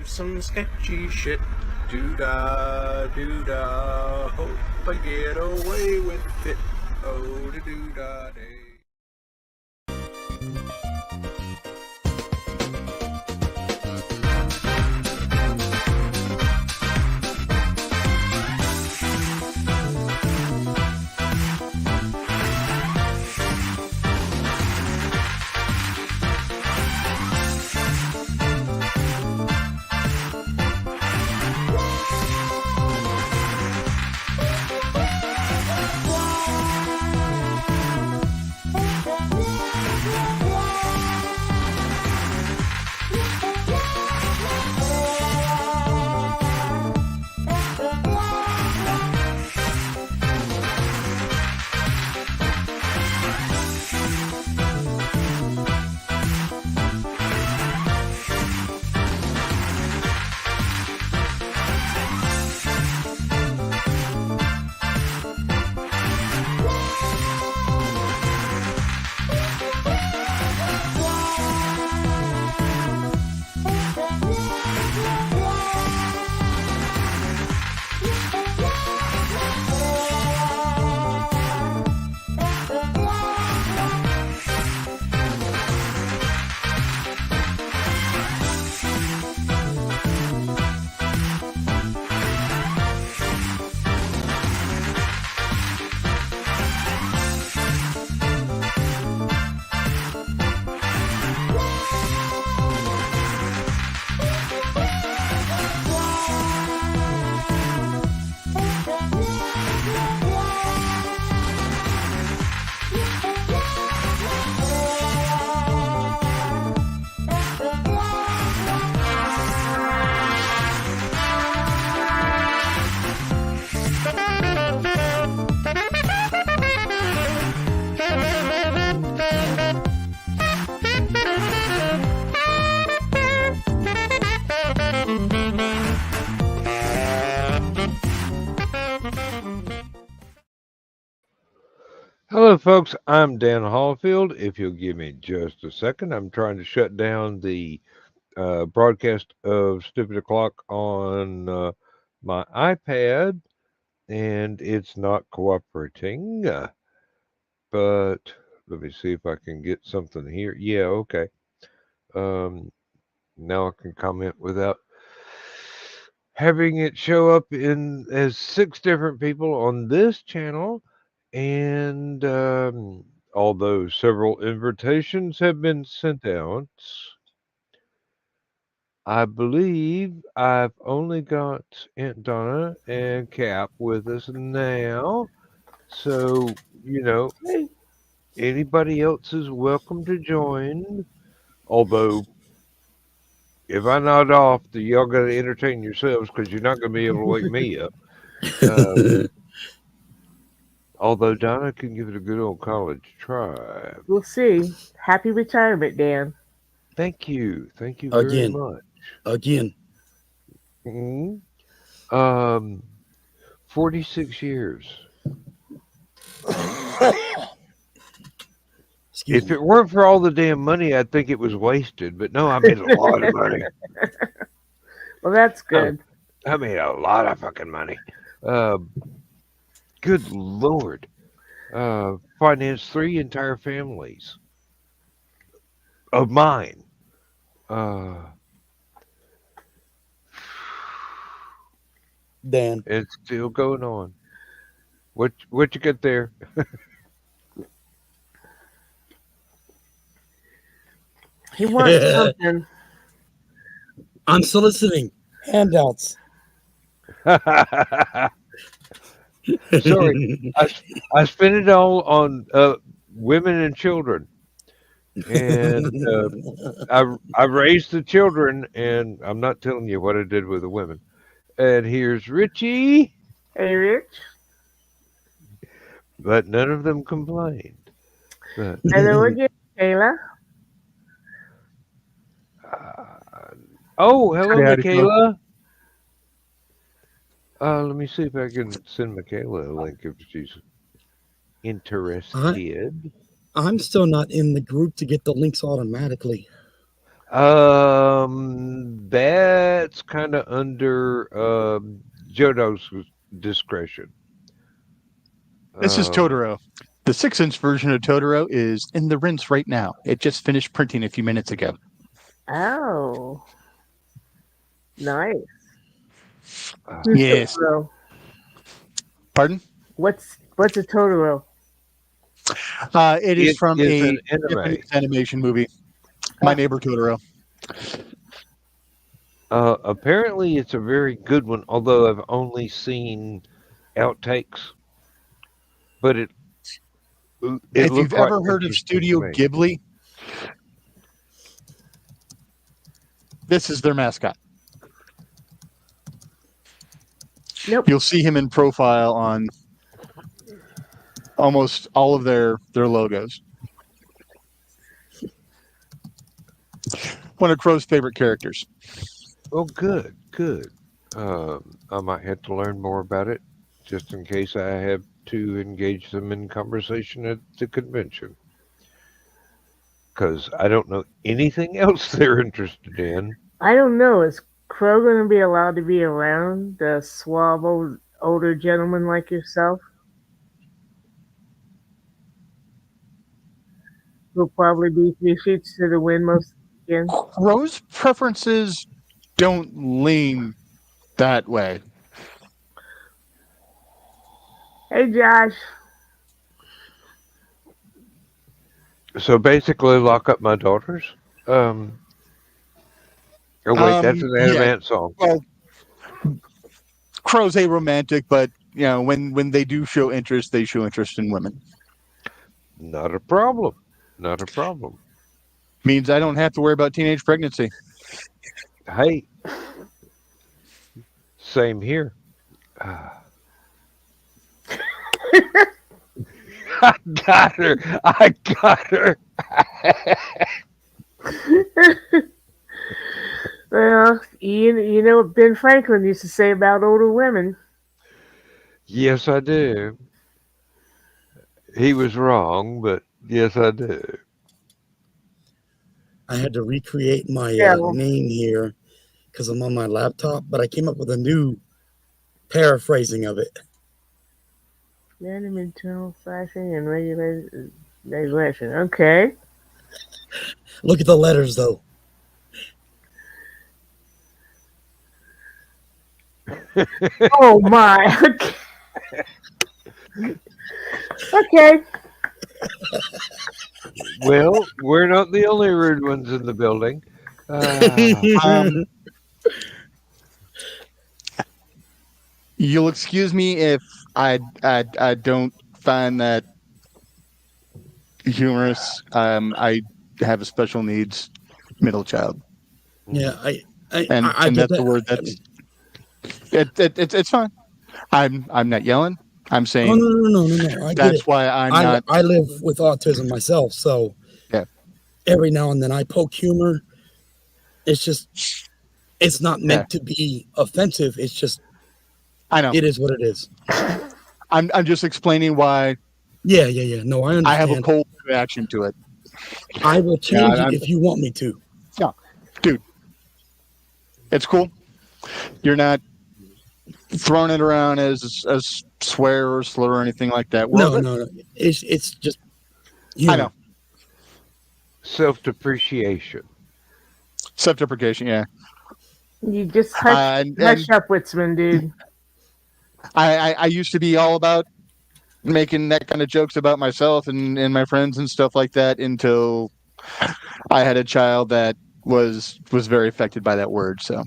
some sketchy shit. Doo-dah, doo-dah, hope I get away with it. Oh, doo-dah, day. Hello, folks. I'm Dan Hollifield. If you'll give me just a second, I'm trying to shut down the broadcast of Stupid O'Clock on my iPad, and it's not cooperating. But let me see if I can get something here. Yeah, okay. Now I can comment without having it show up in as 6 different people on this channel. And although several invitations have been sent out, I believe I've only got Aunt Donna and Cap with us now. So, anybody else is welcome to join. Although, if I nod off, y'all got to entertain yourselves because you're not going to be able to wake me up. Although Donna can give it a good old college try. We'll see. Happy retirement, Dan. Thank you. Thank you very much. Again. Mm-hmm. 46 years. If it weren't for all the damn money, I'd think it was wasted. But no, I made a lot of money. Well, that's good. I made a lot of fucking money. Good Lord. Financed 3 entire families of mine. Dan. It's still going on. What you get there? He wants something. I'm soliciting handouts. Sorry, I spent it all on women and children, and I raised the children, and I'm not telling you what I did with the women. And here's Richie. Hey, Rich. But none of them complained. But, hello again, Kayla. Hello, Michaela. Let me see if I can send Michaela a link if she's interested. I'm still not in the group to get the links automatically. That's kind of under Jodo's discretion. This is Um, Totoro. The 6-inch version of Totoro is in the rinse right now. It just finished printing a few minutes ago. Oh, nice. uh, Who's Yes. Totoro? Pardon? What's a Totoro? It is it from is a an anime. Japanese animation movie. My Neighbor Totoro. Apparently, it's a very good one. Although I've only seen outtakes, but it If you've looked quite ever heard of interesting to Studio me. Ghibli, this is their mascot. Nope. You'll see him in profile on almost all of their logos. One of Crow's favorite characters. Oh, good, good. I might have to learn more about it, just in case I have to engage them in conversation at the convention. Because I don't know anything else they're interested in. I don't know. Is Crow going to be allowed to be around the suave older gentleman like yourself? Who'll probably be 3 feet to the wind most again. Crow's preferences don't lean that way. Hey, Josh. So basically, lock up my daughters. Oh wait, that's an Yeah. Adamant song. Well, Crow's a romantic, but when they do show interest, they show interest in women. Not a problem. Not a problem. Means I don't have to worry about teenage pregnancy. Hey, same here. I got her. I got her. Well, you know what Ben Franklin used to say about older women. Yes, I do. He was wrong, but yes, I do. I had to recreate my well, name here because I'm on my laptop, but I came up with a new paraphrasing of it. random internal flashing and regulation. Okay. Look at the letters, though. Oh my. Okay. Well, we're not the only rude ones in the building. You'll excuse me if I don't find that humorous. I have a special needs middle child, Yeah, I and get that's that. the word. It's fine. I'm not yelling. I'm Oh, saying no. I get that's it. why I'm not. I live with autism myself, so Yeah. every now and then I poke humor. It's just, it's not meant to be offensive. It's just, I know. it is what it is. I'm just explaining why Yeah. No, I understand. I have a cold reaction to it. I will change it if you want me to. Yeah, dude, it's cool. You're not throwing it around as swear or slur or anything like that. No. It's just humor. I know. Self-depreciation. Self-deprecation, yeah. You just hush up, Witzman, dude. I used to be all about making that kind of jokes about myself and my friends and stuff like that until I had a child that was very affected by that word. So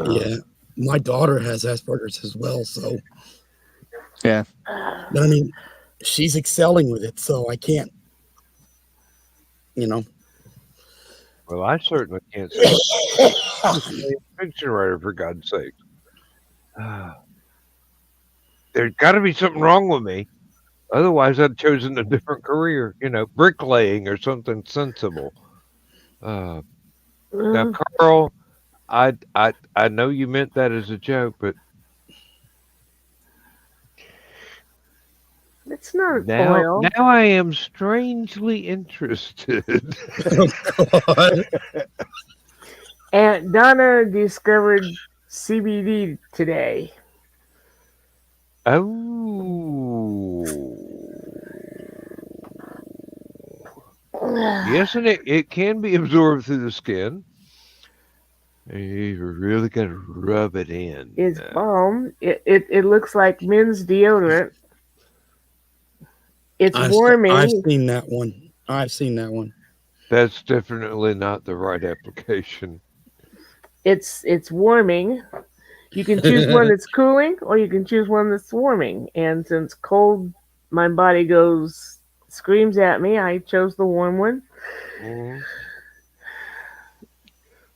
Yeah, my daughter has Asperger's as well. So yeah, but I mean, she's excelling with it, so I can't. Well, I certainly can't say I'm a fiction writer, for God's sake. There's got to be something wrong with me. Otherwise, I'd chosen a different career, bricklaying or something sensible. Now, Carl, I know you meant that as a joke, but it's not now oil. I am strangely interested. Oh God! Aunt Donna discovered CBD today. Oh. Yes, and it can be absorbed through the skin. You really got to rub it in. It's balm. It looks like men's deodorant. It's I've warming. seen that one. I've seen that one. That's definitely not the right application. It's warming. You can choose one that's cooling, or you can choose one that's warming. And since cold, my body screams at me. I chose the warm one. Mm-hmm.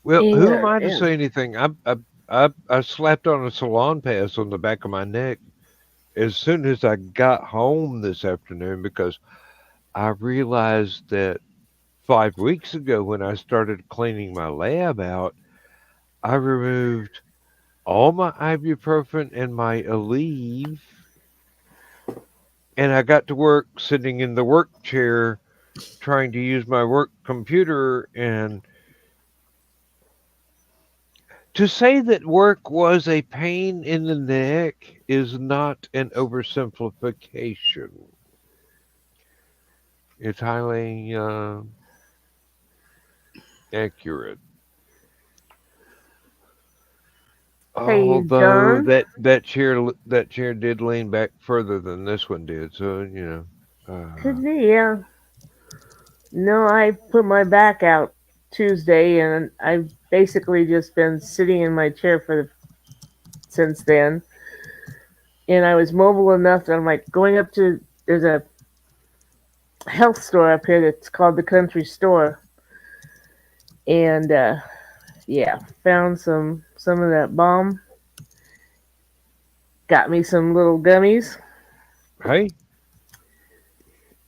Well, who am I to And say anything? I slapped on a salon pass on the back of my neck as soon as I got home this afternoon because I realized that 5 weeks ago when I started cleaning my lab out, I removed all my ibuprofen and my Aleve, and I got to work sitting in the work chair trying to use my work computer. And to say that work was a pain in the neck is not an oversimplification. It's highly accurate. hey, Although John, that chair did lean back further than this one did, so could be, yeah. No, I put my back out Tuesday, and I've basically just been sitting in my chair since then. And I was mobile enough that I'm like going up to. There's a health store up here that's called the Country Store, and yeah, found some of that balm. Got me some little gummies, hey,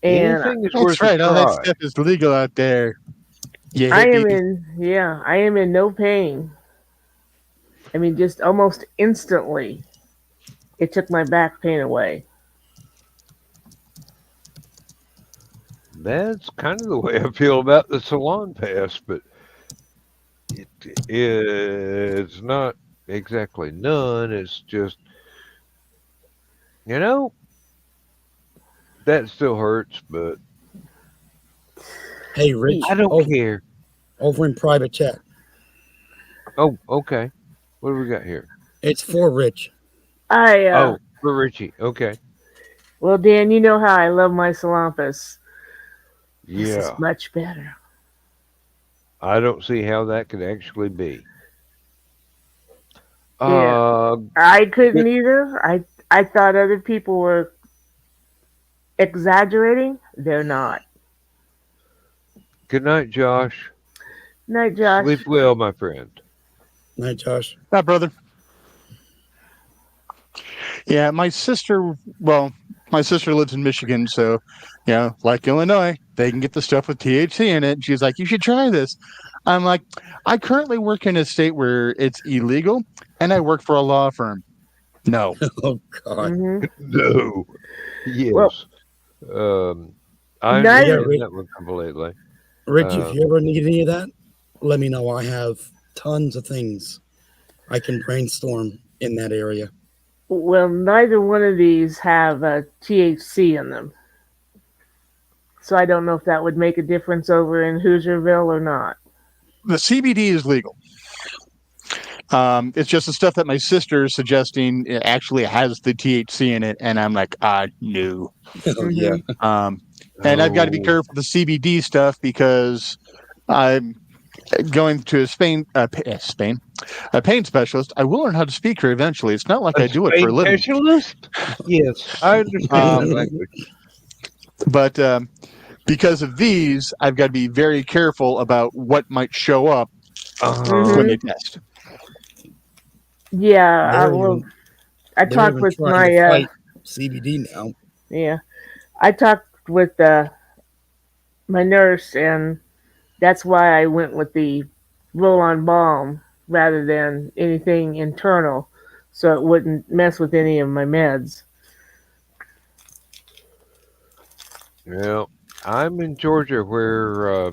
and anything is That's worth a right. All that try. stuff is legal out there. You I am hippie. I am in no pain. I mean, just almost instantly, it took my back pain away. That's kind of the way I feel about the salon pass, but it's not exactly none. It's just, you know, that still hurts, but Hey, Rich, I don't care. over in private chat. Oh, okay. What do we got here? It's for Rich. I Oh, for Richie. Okay. Well, Dan, you know how I love my salampus. This is Yeah. much better. I don't see how that could actually be. Yeah, Uh, I couldn't either. I thought other people were exaggerating. They're not. good night, Josh. Night, Josh. Sleep well, my friend. Night, Josh. Hi, brother. Yeah, my sister. Well, my sister lives in Michigan, so like Illinois, they can get the stuff with THC in it. She's like, "You should try this." I'm like, "I currently work in a state where it's illegal, and I work for a law firm. No." Oh, God. Hmm. No. Well, Yes. I neither. Yeah, understand that one completely. Rich, if Um, you ever need any of that, let me know. I have tons of things I can brainstorm in that area. Well, neither one of these have THC in them, so I don't know if that would make a difference over in Hoosierville or not. The CBD is legal. It's just the stuff that my sister is suggesting it actually has the THC in it, and I'm like, no. Oh, yeah. And I've got to be oh, careful with the CBD stuff because I'm going to a pain specialist. I will learn how to speak her eventually. It's not like a I do it for a Spain living. specialist? Yes, I understand that language. But because of these, I've got to be very careful about what might show up when they test. Yeah, They're well, even, I they're talked even with trying to my fight CBD now. yeah, I talked with my nurse, and that's why I went with the roll-on balm rather than anything internal, so it wouldn't mess with any of my meds. Well, I'm in Georgia where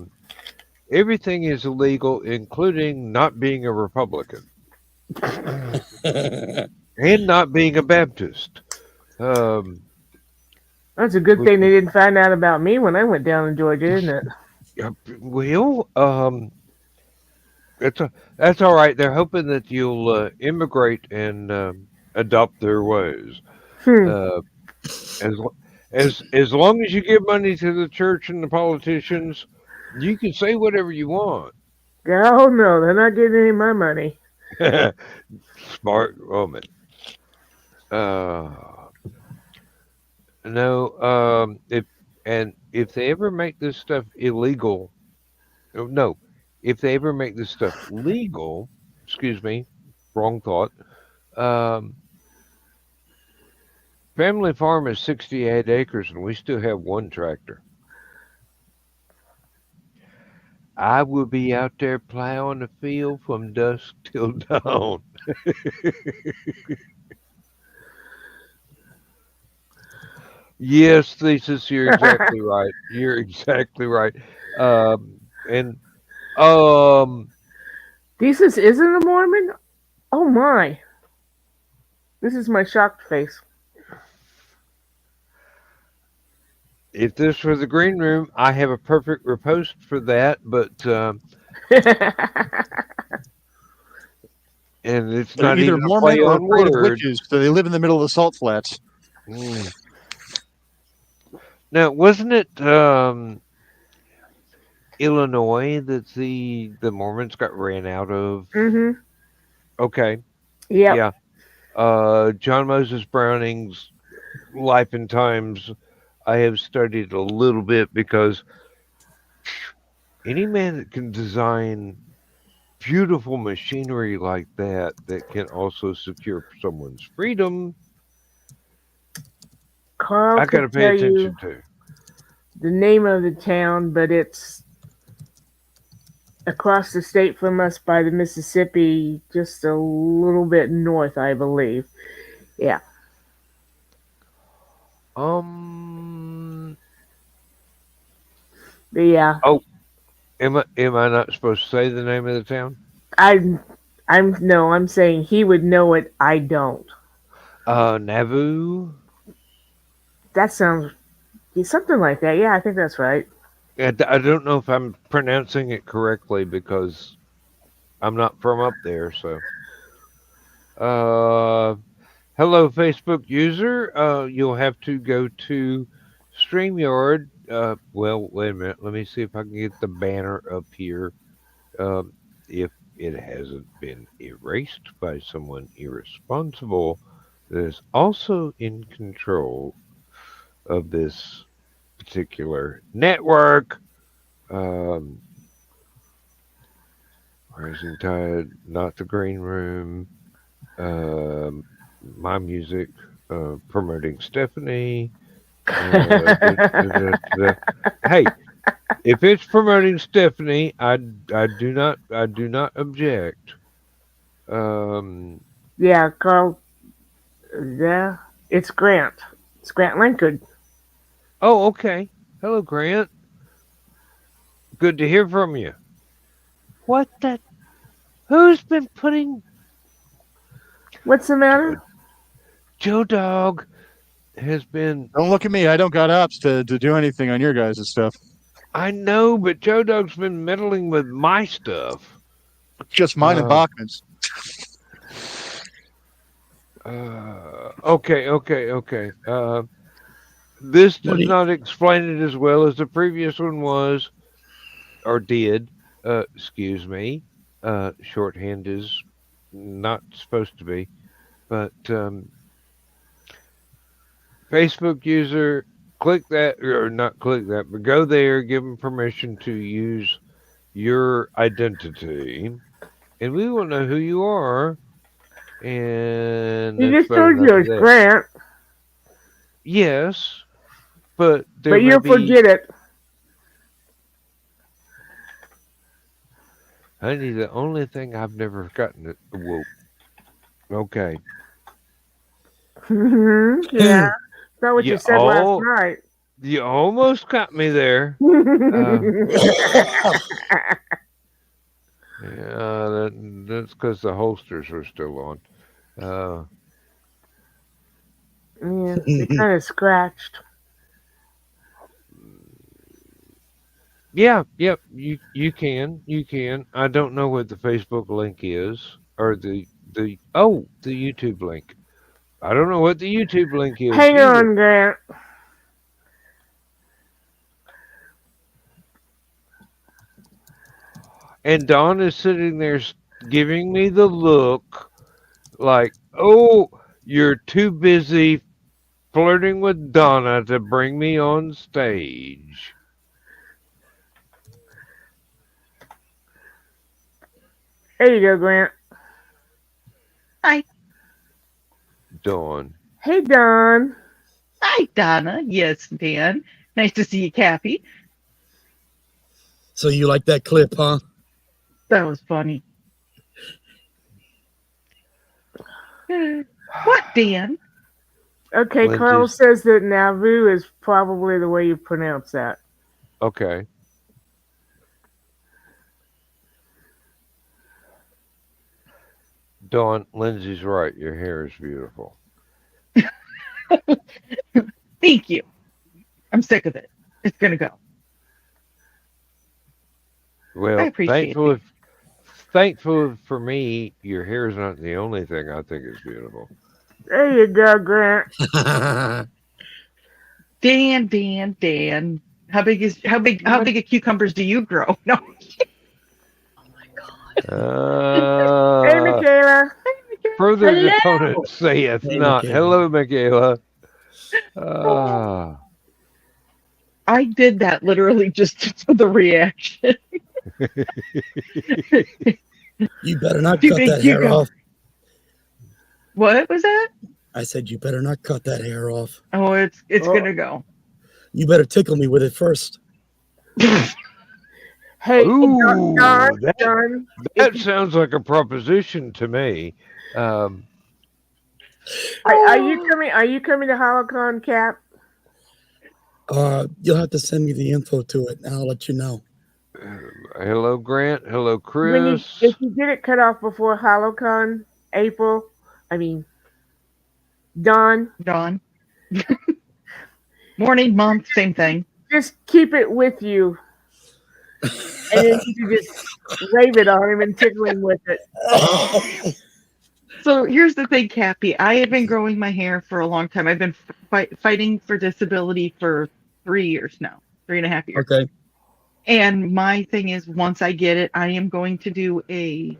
everything is illegal, including not being a Republican and not being a Baptist. Um, That's a good which, thing they didn't find out about me when I went down to Georgia, isn't it? well, that's that's all right. They're hoping that you'll immigrate and adopt their ways. Hmm. Uh, as long as you give money to the church and the politicians, you can say whatever you want. Oh no, they're not getting any of my money. Smart woman. Uh, no, if they ever make this stuff illegal, oh, no, if they ever make this stuff legal, excuse me, wrong thought. Um, Family farm is 68 acres, and we still have one tractor. I will be out there plowing the field from dusk till dawn. Yes, Thesis, you're exactly right. You're exactly right. And um, Thesis isn't a Mormon? Oh my. This is my shocked face. if this were the green room, I have a perfect riposte for that, but and it's They're not either even a Mormon play or on afraid of words. witches, so they live in the middle of the salt flats. Mm. Now, wasn't it Illinois that the Mormons got ran out of? Mhm. Okay, Yep. yeah. John Moses Browning's Life and Times I have studied a little bit because any man that can design beautiful machinery like that can also secure someone's freedom, Carl I got to could pay tell you attention to. the name of the town, but it's across the state from us by the Mississippi, just a little bit north, I believe. Yeah. Um. But yeah. Oh, am I not supposed to say the name of the town? I'm I'm saying he would know it, I don't. Nauvoo. That sounds something like that. Yeah, I think that's right. I don't know if I'm pronouncing it correctly because I'm not from up there. So, uh, hello, Facebook user. You'll have to go to StreamYard. Well, wait a minute. Let me see if I can get the banner up here. If it hasn't been erased by someone irresponsible that is also in control of this particular network. Um, Rising Tide, Not the Green Room, My Music, promoting Stephanie. Hey, if it's promoting Stephanie, I do not object. Um, Yeah, Carl. Yeah, it's Grant. It's Grant Lincoln. oh, okay. Hello, Grant. Good to hear from you. What the? Who's been putting What's the matter? Joe Dog has been. Don't look at me. I don't got ops to do anything on your guys' stuff. I know, but Joe Dog's been meddling with my stuff. Just mine and Bachman's. Okay. This does not explain it as well as the previous one was, or did. Excuse me. Shorthand is not supposed to be, but Facebook user, click that, or not click that, but go there, give them permission to use your identity, and we will know who you are. And You that's just about told enough you of it's that. Grant, Yes, but there but may you'll be. forget it. Honey, the only thing I've never forgotten it. Whoa. Okay. Yeah, that's what Yeah. you said last Oh, night. You almost got me there. Yeah, that's because the holsters were still on. Yeah, they kind of scratched. Yeah, yep. You can. I don't know what the Facebook link is or the YouTube link. I don't know what the YouTube link is Hang either. on, Grant. And Dawn is sitting there giving me the look like, "Oh, you're too busy flirting with Donna to bring me on stage." There you go, Grant. Hi. Dawn. Hey, Don. Hi, Donna. Yes, Dan. Nice to see you, Cappy. So you like that clip, huh? That was funny. What, Dan? Okay, Carl Lindsay's says that Nauvoo is probably the way you pronounce that. okay. Dawn, Lindsay's right. Your hair is beautiful. Thank you. I'm sick of it. It's going to go. I Well, appreciate it. thankful for me, your hair is not the only thing I think is beautiful. There you go, Grant. Dan. How big a cucumbers do you grow? No. Hey, Michaela. Further Hello. deponent saith Hey, not. Michaela. Hello, Michaela. Ah. I did that literally just for the reaction. You better not Too cut big that hair cucumber. off. What was that? I said you better not cut that hair off. Oh, it's Oh. gonna go. You better tickle me with it first. Hey, Ooh, Don. that sounds like a proposition to me. Are you coming? Are you coming to Hallowcon, Cap? You'll have to send me the info to it, and I'll let you know. Hello, Grant. Hello, When Chris. if you get it cut off before Hallowcon, Don, Dawn. Morning, month, same thing. just keep it with you, and then you can just wave it on him and tickle him with it. So here's the thing, Cappy. I have been growing my hair for a long time. I've been fighting for disability for 3 years now, 3.5 years. Okay. And my thing is, once I get it, I am going to do a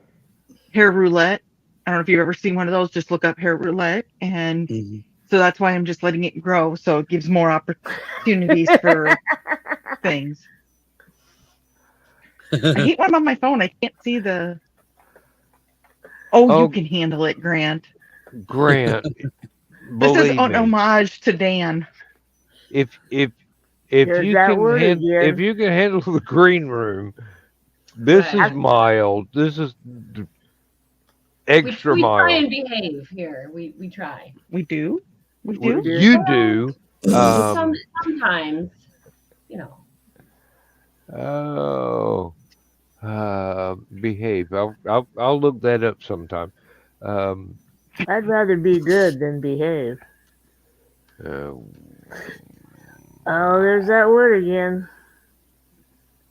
hair roulette. I don't know if you've ever seen one of those. Just look up hair roulette. And Mhm. so that's why I'm just letting it grow. So it gives more opportunities for things. I hate when I'm on my phone. I can't see the. Oh, you can handle it, Grant. Grant, This is believe an me, homage to Dan. if There's you that can word handle again. if you can handle the green room, this Right. is mild. This is extra we try mild. and behave here. We try. We do. We What do. you do. Sometimes, you know. Behave. I'll look that up sometime. I'd rather be good than behave. Uh, Oh, there's that word again.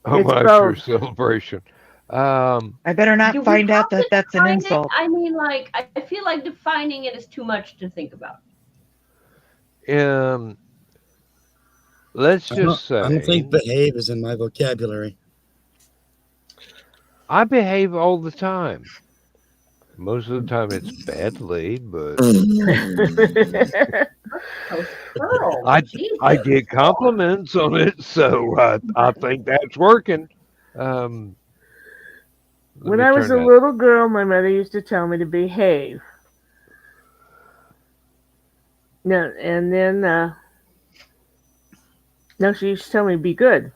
It's my true both. celebration. I better not Do we find out have that to that's an define it? insult. I mean, like, I feel like defining it is too much to think about. Let's just I don't think say behave is in my vocabulary. I behave all the time. Most of the time it's badly, but Oh, Pearl, I Jesus. get compliments on it, so I think that's working. Let When me I was turn a that. little girl, my mother used to tell me to behave. No, and then no, she used to tell me to be good.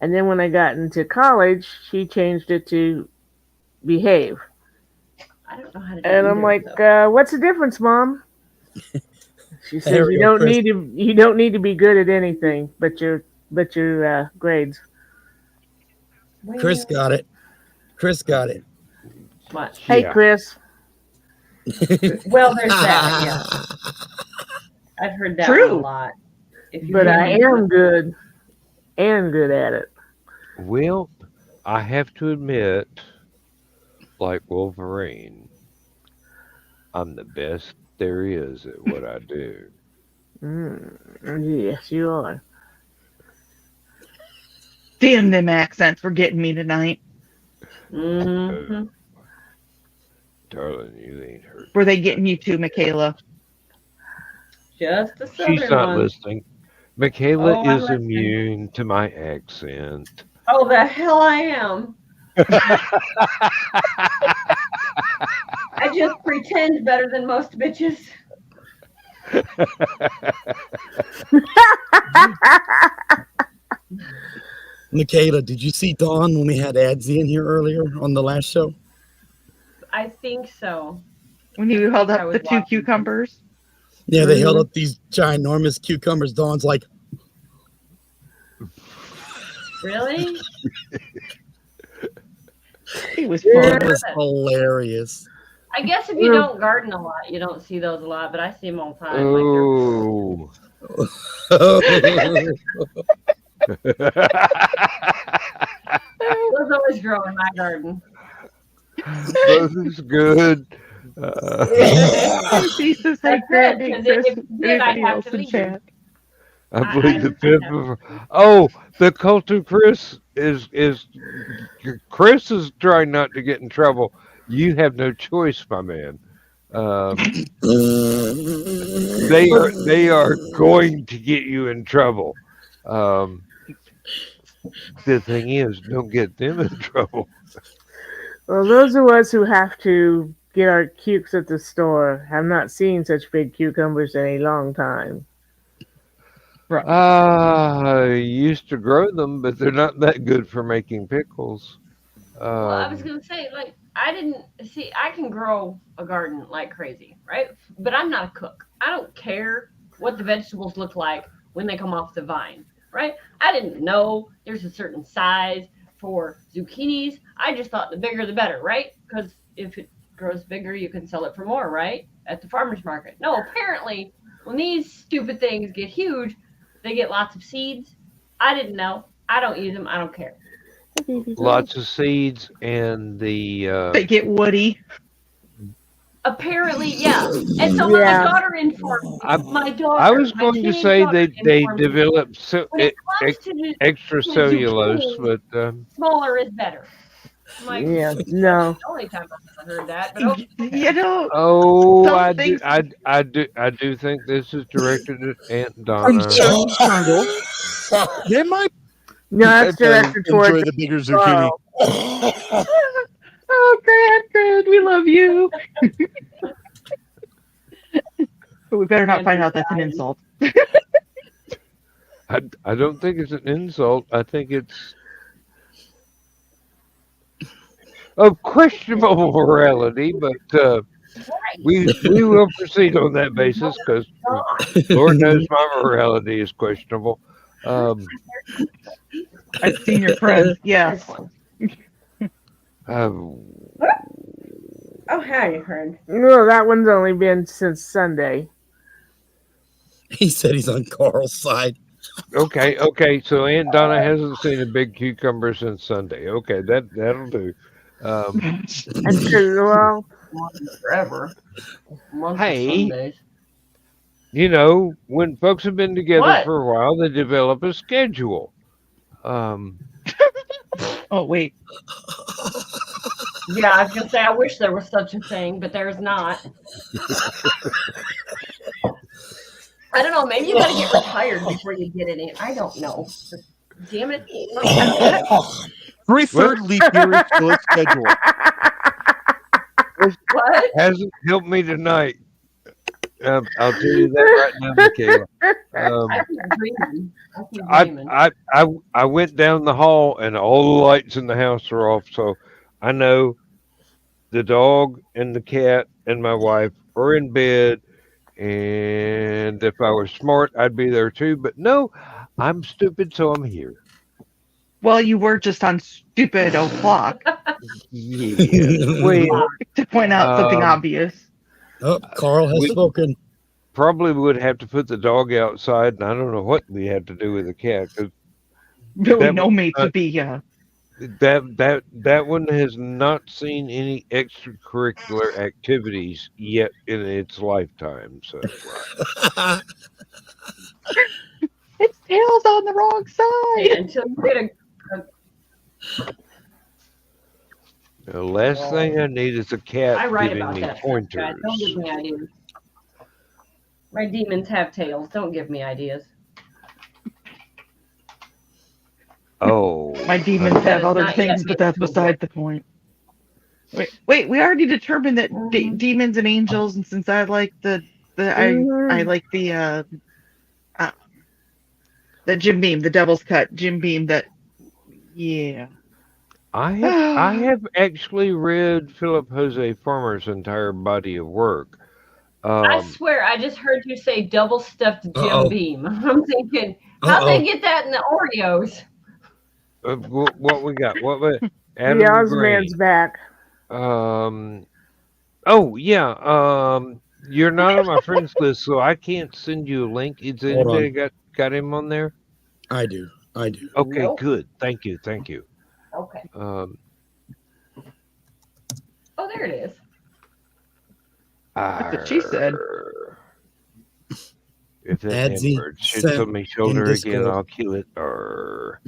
And then when I got into college, she changed it to behave. I don't know how to do And I'm either like, of those. what's the difference, Mom? She says There we go, Chris. you don't need to be good at anything but your grades. Chris got it. Chris got it. What? Hey, Yeah. Chris. Well, there's that. Yeah, I've heard that True. one a lot. If you But I really- am good at it. Well, I have to admit, like Wolverine, I'm the best there is at what I do. Yes, you are. Damn, them accents were getting me tonight. Mhm. Darling, you ain't hurt. Were they getting you too, Michaela? Just the She's southern not one. listening. Michaela Oh, I'm is listening. immune to my accent. Oh, the hell I am. I just pretend better than most bitches. Michaela, did you see Dawn when we had Adsy in here earlier on the last show? I think so. When you held I up was the two watching. cucumbers? Yeah, they held up these ginormous cucumbers. Dawn's like, Really? It was it fun. was hilarious. I guess if you don't garden a lot, you don't see those a lot, but I see them all the time. Like Oh. those always grow in my garden. This is good. Jesus, That's like good, 'cause Chris, if you did, I'd anybody have else to in leave. chat. I believe the I fifth of. Oh, the cult of Chris is Chris is trying not to get in trouble. You have no choice, my man. They are going to get you in trouble. The thing is, don't get them in trouble. Well, those of us who have to get our cukes at the store have not seen such big cucumbers in a long time. I used to grow them, but they're not that good for making pickles. Well, I was gonna say, like, I didn't see. I can grow a garden like crazy, right? But I'm not a cook. I don't care what the vegetables look like when they come off the vine, right? I didn't know there's a certain size for zucchinis. I just thought the bigger the better, right? Because if it grows bigger, you can sell it for more, right? At the farmer's market. No, apparently, when these stupid things get huge, they get lots of seeds. I didn't know. I don't use them. I don't care. Lots of seeds and the They get woody. Apparently, yeah. And so Yeah. my daughter informed me. My daughter. I was my going to teenage say daughter they informed me, develop when it comes to the extra to cellulose, zucchini, but smaller is better. I'm like, Yeah, that's no. the only time I've ever heard that. But okay. You know, oh, Some I things- I do think this is directed at Aunt I'm Donna. so jungle. They might No, that's directed enjoy towards the bigger zucchini. oh, Grand, we love you. But we better not find out that's an insult. I don't think it's an insult. I think it's of questionable morality, but we will proceed on that basis because Lord knows my morality is questionable. I've seen your friends. Yes. Oh, hi, friend. No, that one's only been since Sunday. He said he's on Carl's side. Okay. So Aunt Donna hasn't seen a big cucumber since Sunday. Okay, that'll do. Until, well, Forever. Months of Hey. Sundays. You know, when folks have been together What? for a while, they develop a schedule. Oh, wait. Yeah, I was gonna say I wish there was such a thing, but there's not. I don't know. Maybe you gotta get retired before you get in it. I don't know. Damn it. 3/3 leap year is still a schedule. What? Hasn't helped me tonight. I'll tell you that right now, Michaela. I keep dreaming. I keep dreaming. I went down the hall and all the lights in the house are off, so I know the dog and the cat and my wife are in bed, And if I was smart, I'd be there too. But no, I'm stupid, so I'm here. Well, you were just on stupid o'clock Yes. Well, to point out something um, obvious. Oh, Carl has we spoken. probably would have to put the dog outside, and I don't know what we had to do with the cat because Really, that no was mates not, would be. that one has not seen any extracurricular activities yet in its lifetime. So Its tail's on the wrong Hey, side. until you get the last thing I need is a cat I write giving about me that stuff, guys. Don't give pointers. me ideas. My demons have tails. Don't give me ideas. Oh, My demons honey. That have is other not yet things, but that's the book. beside the point. Wait, we already determined that demons and angels, and since I like I Mhm. like the Jim Beam, the Devil's Cut Jim Beam. That yeah. I have actually read Philip Jose Farmer's entire body of work. I Um, swear, I just heard you say double stuffed Jim Uh-oh. Beam. I'm thinking, how'd Uh-oh. they get that in the Oreos? what we got? What we The Adam Green? Ozman's back. Oh yeah. You're not on my friends list, so I can't send you a link. Is Hold anybody on. got him on there? I do. Okay, Nope. good. Thank you. Okay. Um, Oh, there it is. That's what she said. arr. If that Add damn the bird shits sent on my in shoulder again, Discord. I'll kill it. Arr.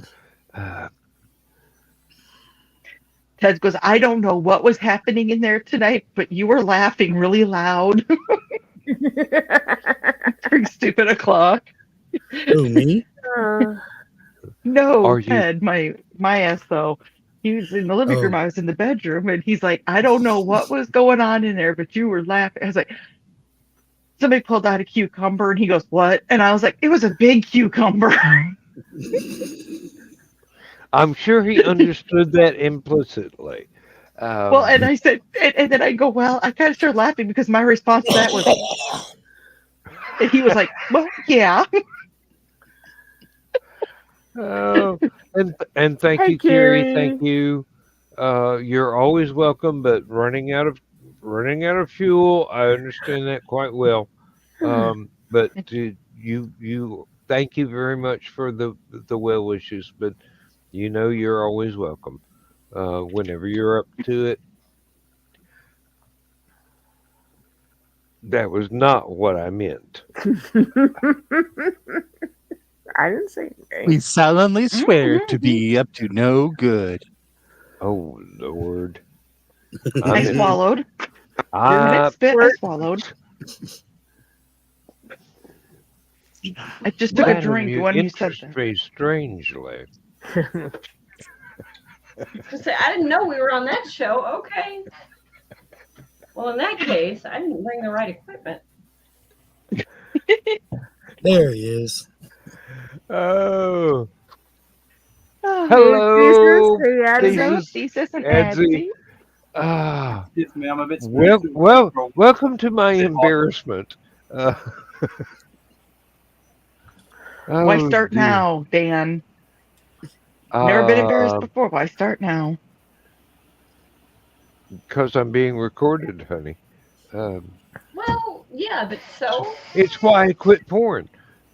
Ted goes, I don't know what was happening in there tonight, but you were laughing really loud during stupid o'clock. Who, me? No, Are you? Ted, my ass though. He was in the living room, Oh. I was in the bedroom, and he's like, I don't know what was going on in there, but you were laughing. I was like, somebody pulled out a cucumber, and he goes, what? And I was like, it was a big cucumber. I'm sure he understood that implicitly. Well, and I said, and then I go, well, I kind of started laughing because my response to that was, and he was like, well, yeah. Oh, and thank Hey, you, Carrie. Carrie. Thank you. You're always welcome, but running out of fuel, I understand that quite well. But you thank you very much for the well wishes, but you know you're always welcome. Whenever you're up to it. That was not what I meant. I didn't say anything. We solemnly swear to be up to no good. Oh Lord. I swallowed. I Didn't spit, I swallowed. I just took a Adam, drink you when you said interest that. me strangely. I didn't know we were on that show. Okay. Well, in that case, I didn't bring the right equipment. There he is. Oh. Oh, Hello. Thesis and Adsy. Adsy. Ah. Yes, ma'am. A bit Welcome to my embarrassment. Why start now, Dan? Never been embarrassed before. Why start now? Because I'm being recorded, honey. Well, yeah, but so? It's why I quit porn.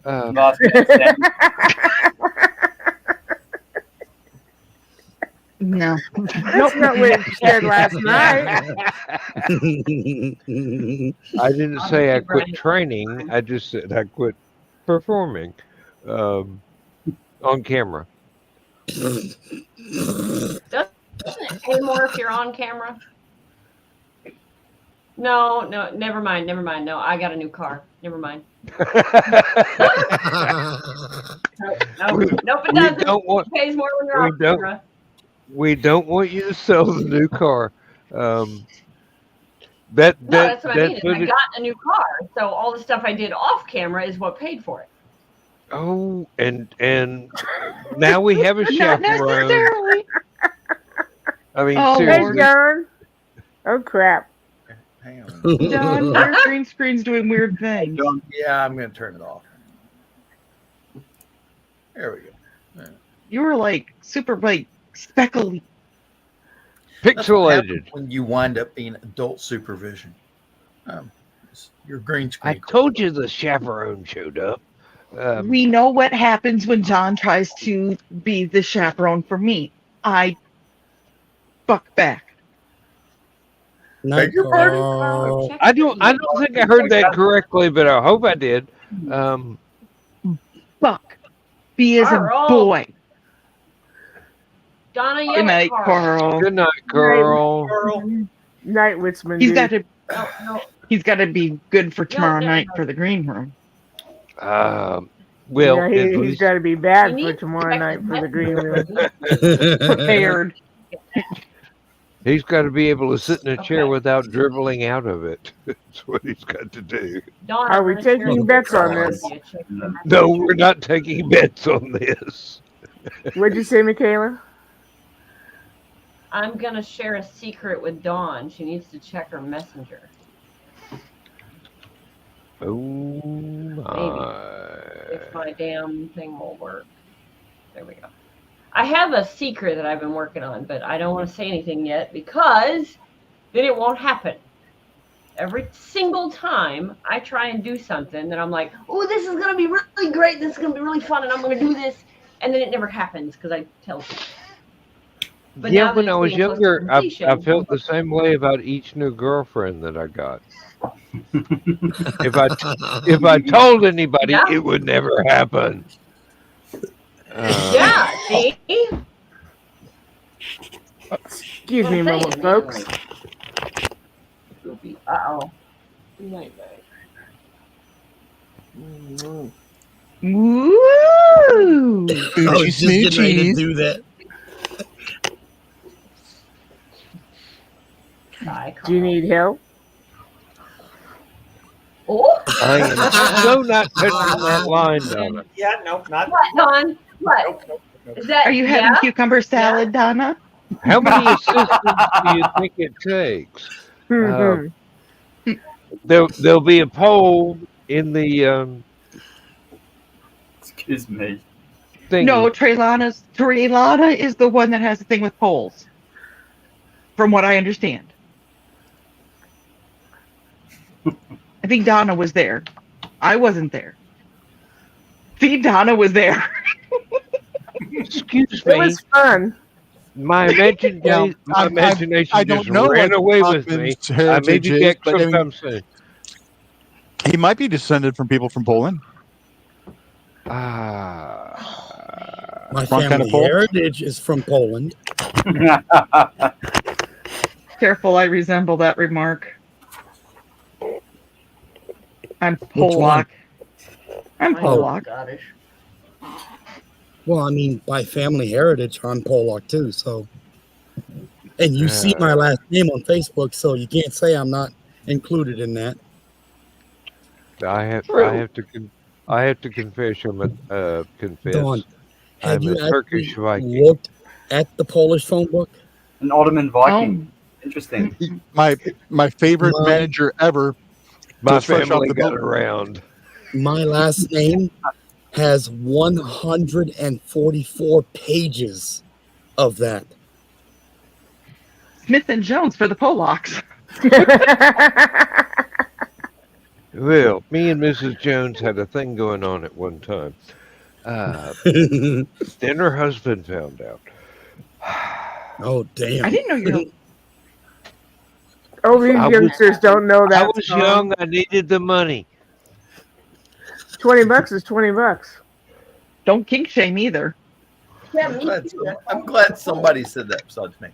not No. That's not what you said last night. I didn't say I quit training. I just said I quit performing on camera. Doesn't it pay more if you're on camera? No, never mind. No, I got a new car. Never mind. Nope, it doesn't. It pays more when you're on camera. We don't want you to sell the new car. That's what I mean. I got a new car, so all the stuff I did off camera is what paid for it. Oh, and now we have a chaperone. I mean, Hey, seriously. John. Oh, crap. Hang on. John, your green screen's doing weird things. Yeah, I'm going to turn it off. There we go. Yeah. You were like super like speckly. That's what happens Pixelated. when you wind up being adult supervision. Your green screen. I told you the chaperone showed up. We know what happens when John tries to be the chaperone for me. I buck back. Night, your pardon? Carl. Check I your don't email. think I heard that correctly, but I hope I did. Buck. Be as a Carl. boy. Donna, Good yell at night, Carl. Good night, girl. Night, Witsman. He's dude. got to. No. He's got to be good for tomorrow no, night no. for the green room. Well, Yeah, at he's least got to be bad You for need tomorrow to night check for the the green room. Prepared. he's got to be able to sit in a chair Okay. without dribbling out of it. That's what he's got to do. Donna, Are I'm we gonna share taking the bets picture on with this? you. Check your No, message. we're not taking bets on this. What'd you say, Michaela? I'm gonna share a secret with Dawn. She needs to check her messenger. Oh my. If my damn thing will work. There we go. I have a secret that I've been working on, but I don't want to say anything yet because then it won't happen. Every single time I try and do something that I'm like, oh, this is gonna be really great, this is gonna be really fun, and I'm gonna do this, and then it never happens because I tell you. But Yeah, now that when it's I was getting close to younger, I completion, felt the same way about each new girlfriend that I got. If I told anybody, Yeah. it would never happen. yeah, see? Excuse me a moment, folks. Uh-oh. Woo! I was just getting ready to do that. Do you need help? Oh, I am so not touching that line, Donna. Yeah, no, not. what, Don? What? Is that? Are you having yeah? cucumber salad, Donna? How many assistants do you think it takes? Mhm. There'll be a poll in the Excuse me. thing. No, Treylana is the one that has the thing with polls. From what I understand. I think Donna was there. I wasn't there. See, Donna was there. Excuse It me. was fun. My imagination I don't just know ran what away with me. Stockman's I may heritage be is, back but I mean, sometime soon. he might be descended from people from Poland. Ah. My Wrong kind family of poll? heritage is from Poland. Careful, I resemble that remark. I'm Which one? Polak. I'm Oh. Polak. Scottish. Well, I mean, by family heritage, I'm Polak too. So, and you see my last name on Facebook, so you can't say I'm not included in that. I have to confess Dawn, have I'm you a Turkish actually Viking. looked at the Polish phone book? An Ottoman Viking. Interesting. My favorite My- manager ever. My Just fresh off family the got boat. around. My last name has 144 pages of that. Smith and Jones for the Polacks. Well, me and Mrs. Jones had a thing going on at one time. Then her husband found out. Oh, damn. I didn't know you. Oh, these I was- youngsters don't know that. I was young. I needed the money. $20 is $20. Don't kink shame either. Yeah, I'm me glad, too. I'm glad somebody said that besides me.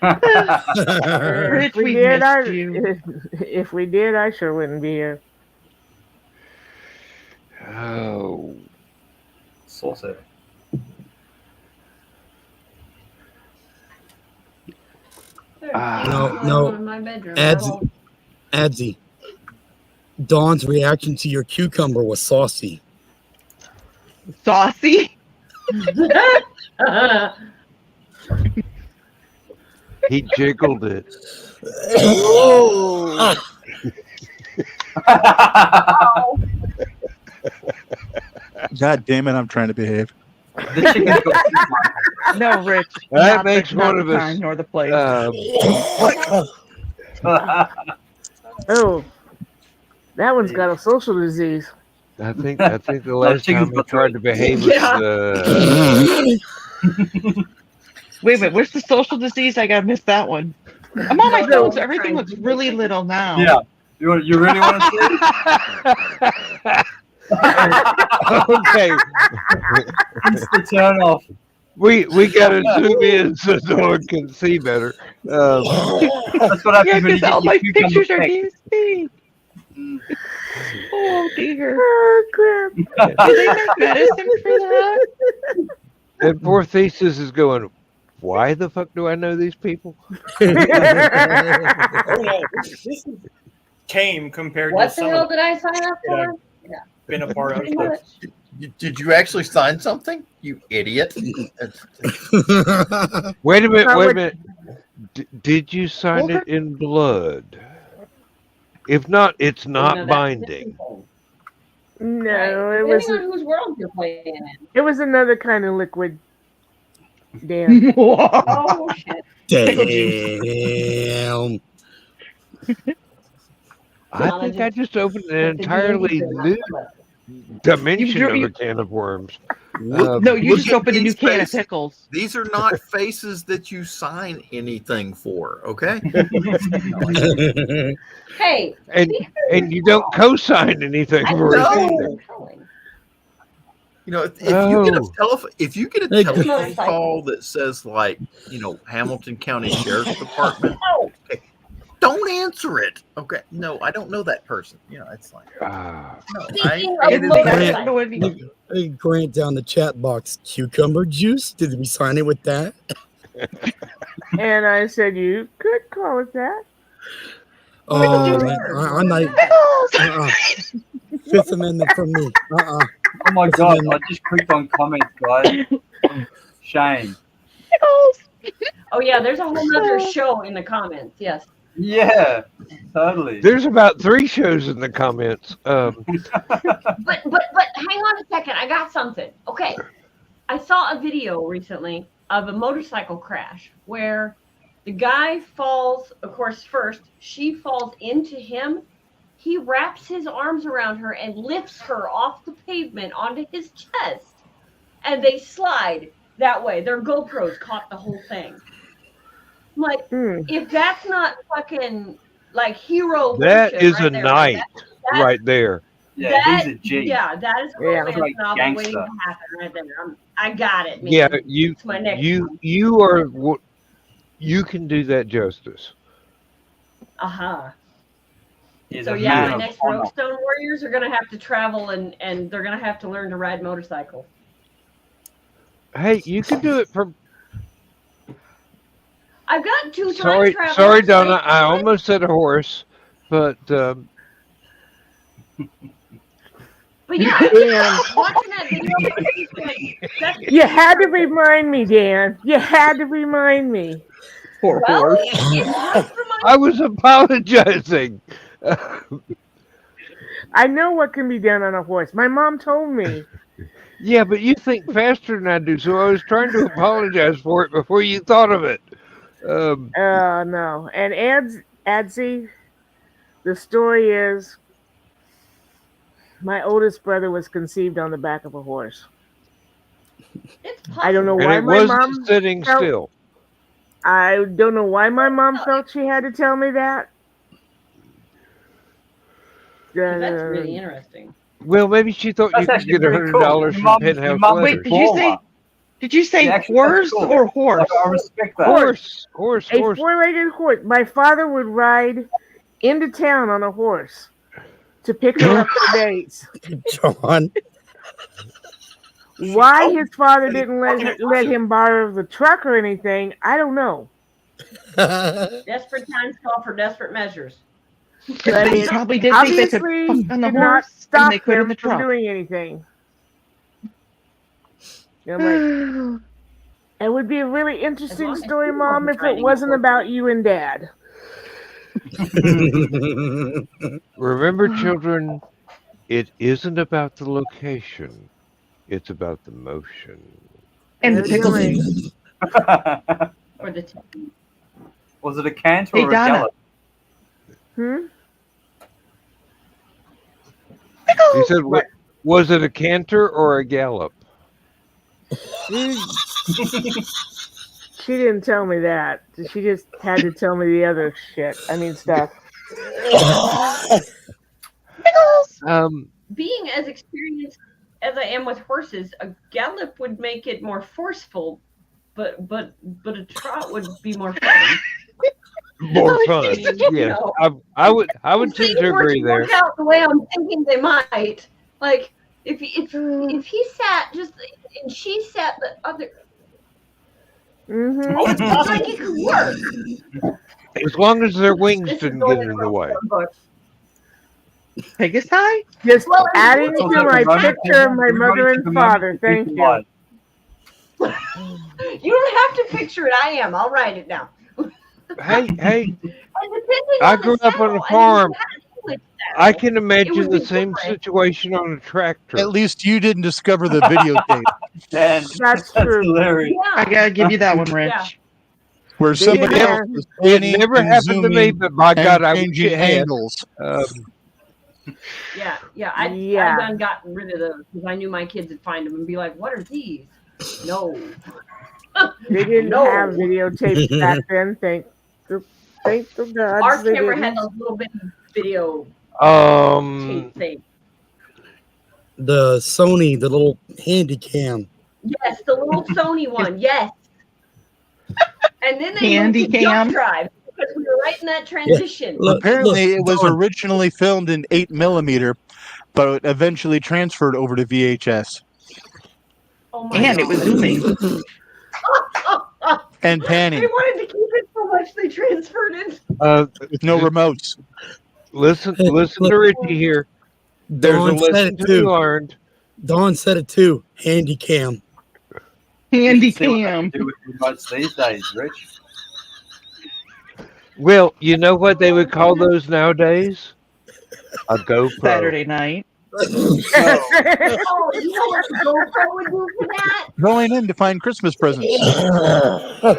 Rich, If we we did, missed you. if we did, I sure wouldn't be here. Oh. Saucy. No, In my bedroom. Adzi, Dawn's reaction to your cucumber was saucy. Saucy? He jiggled it. Oh, God damn it! I'm trying to behave. The chicken's got too far. No, Rich. That not makes the, one not of the us. time nor the place. oh, that one's got a social disease. I think the last chicken's time I got tried to behave was Yeah. Wait a minute. Where's the social disease? I gotta miss that one. I'm on my No, phone, so no, everything trying looks to be really chicken. little now. Yeah. You really want to see? Okay, It's the turn off. we gotta zoom in so no one can see better. That's what Yeah, happens when you because get all your my cucumber pictures are picked. DSP. Oh dear. Oh crap! Do they make medicine for that? And poor Thesis is going, why the fuck do I know these people? Oh no, this came compared What to the some hell of did I sign up that for? I've been a part of. Pretty much. Did you actually sign something? You idiot. Wait a minute, Not wait a what- minute. Did you sign Okay. it in blood? If not, it's No, not that's binding. different. No, Right. it Depending was on whose world you're playing in. it was another kind of liquid. Dan. Oh shit. Damn. I think I just opened an entirely new dimension drew- of you- a can of worms. No, you Look just at opened a new these can of faces. pickles. These are not faces that you sign anything for, okay? Hey, And you don't co-sign anything I for it know. either. You know, if you get a Oh. if you get a Hey, telephone motorcycle. call that says like, Hamilton County Sheriff's Department, Oh, don't answer it. Okay. No, I don't know that person. It's like Ah. no, Speaking I of it is motorcycles. Hey, Grant down the chat box. Cucumber juice? Did we sign it with that? And I said, you could call it that. Oh, man, I'm not. Fifth Amendment from me. Oh my god, I just clicked on comments, guys. Shame. Oh yeah, there's a whole other show in the comments. Yes. Yeah, totally. There's about 3 shows in the comments. But hang on a second. I got something. Okay. I saw a video recently of a motorcycle crash where the guy falls, of course, first. She falls into him. He wraps his arms around her and lifts her off the pavement onto his chest. And they slide that way. Their GoPros caught the whole thing. I'm like, if that's not fucking like hero That worship is right a there, knight that's- right there. Yeah, he's a G. Yeah, that is a Yeah. romance Like novel gangster. waiting to happen right there. I got it, man. Yeah, you It's my next one. you are you can do that justice. Uh-huh. He's So a yeah, man my of next honor. Roguestone Warriors are gonna have to travel and they're gonna have to learn to ride motorcycles. Hey, you can do it from. I've got 2 time Sorry, travel. sorry, Donna. I almost said a horse, but But yeah, Dan. watching that video, that's, You had to remind me, Dan. You had to remind me. Poor well, horse. it does remind I was apologizing. I know what can be done on a horse. My mom told me. Yeah, but you think faster than I do, so I was trying to apologize for it before you thought of it. No. And Adsy, the story is my oldest brother was conceived on the back of a horse. it's I don't know And why it my wasn't mom sitting felt- still. I don't know why my mom felt she had to tell me that. That's really interesting. Well, maybe she thought you That's could get actually pretty $100 cool. Your from mom- Penthouse your mom- Leather. Wait, did you say Yeah, actually, horse that's cool. or horse? I respect that. Horse. A four-legged horse. My father would ride into town on a horse to pick her up for dates. John. Why his father didn't let him borrow the truck or anything, I don't know. Desperate times call for desperate measures. I They mean, probably did think they could obviously fuck on the did not horse stop and they could in him the from truck. doing anything. I'm like, It would be a really interesting long as story, you Mom, weren't if it riding a wasn't horse. about you and Dad. Remember, children, it isn't about the location. It's about the motion. And the Very tickling. true. Or the tickling. Was it a canter Hey, or a Donna. gallop? He said, was it a canter or a gallop? She didn't tell me that. She just had to tell me the other shit. I mean, stuff. Being as experienced as I am with horses, a gallop would make it more forceful, but a trot would be more fun. More fun. Yes, I would tend to agree there. Work out the way I'm thinking they might. Like if he sat just and she sat the other. It's not like it could work. As long as their wings didn't get in the way. Pegasus? Just Well, adding So to my everybody- picture of my everybody mother took and a moment father. to Thank you. visualize. You don't have to picture it. I am. I'll write it down. Hey, And depending I on the grew up on a saddle, farm. I mean, I can imagine would the be same different. situation on a tractor. At least you didn't discover the videotape Dan, That's true. hilarious. I gotta give you that one, Rich. Yeah. where somebody Yeah. else was It panning never and happened to me, zooming but by and God, I wish changing it had. angles. Yeah. I done got rid of those because I knew my kids would find them and be like, "What are these?" No. They didn't No. have videotapes back then. Thank the gods. Our they camera didn't. had those little bitty video tape thing. The Sony, the little handy cam. Yes, the little Sony one. Yes. And then they Handy moved to cam. jump drive because we were right in that transition. Look, Apparently, it was Don, originally filmed in 8mm, but eventually transferred over to VHS Oh my And God. it was zooming. and They panning wanted to keep it so much they transferred it. with no remotes. Listen to Richie here. There's Dawn a said lesson it to be too. learned. Dawn said it too. Handy cam. Handy See what they cam. do with remotes these days, Rich. Well, you know what they would call those nowadays? A GoPro. Saturday night. Oh, you know what the GoPro would do for that? Going in to find Christmas presents. Oh,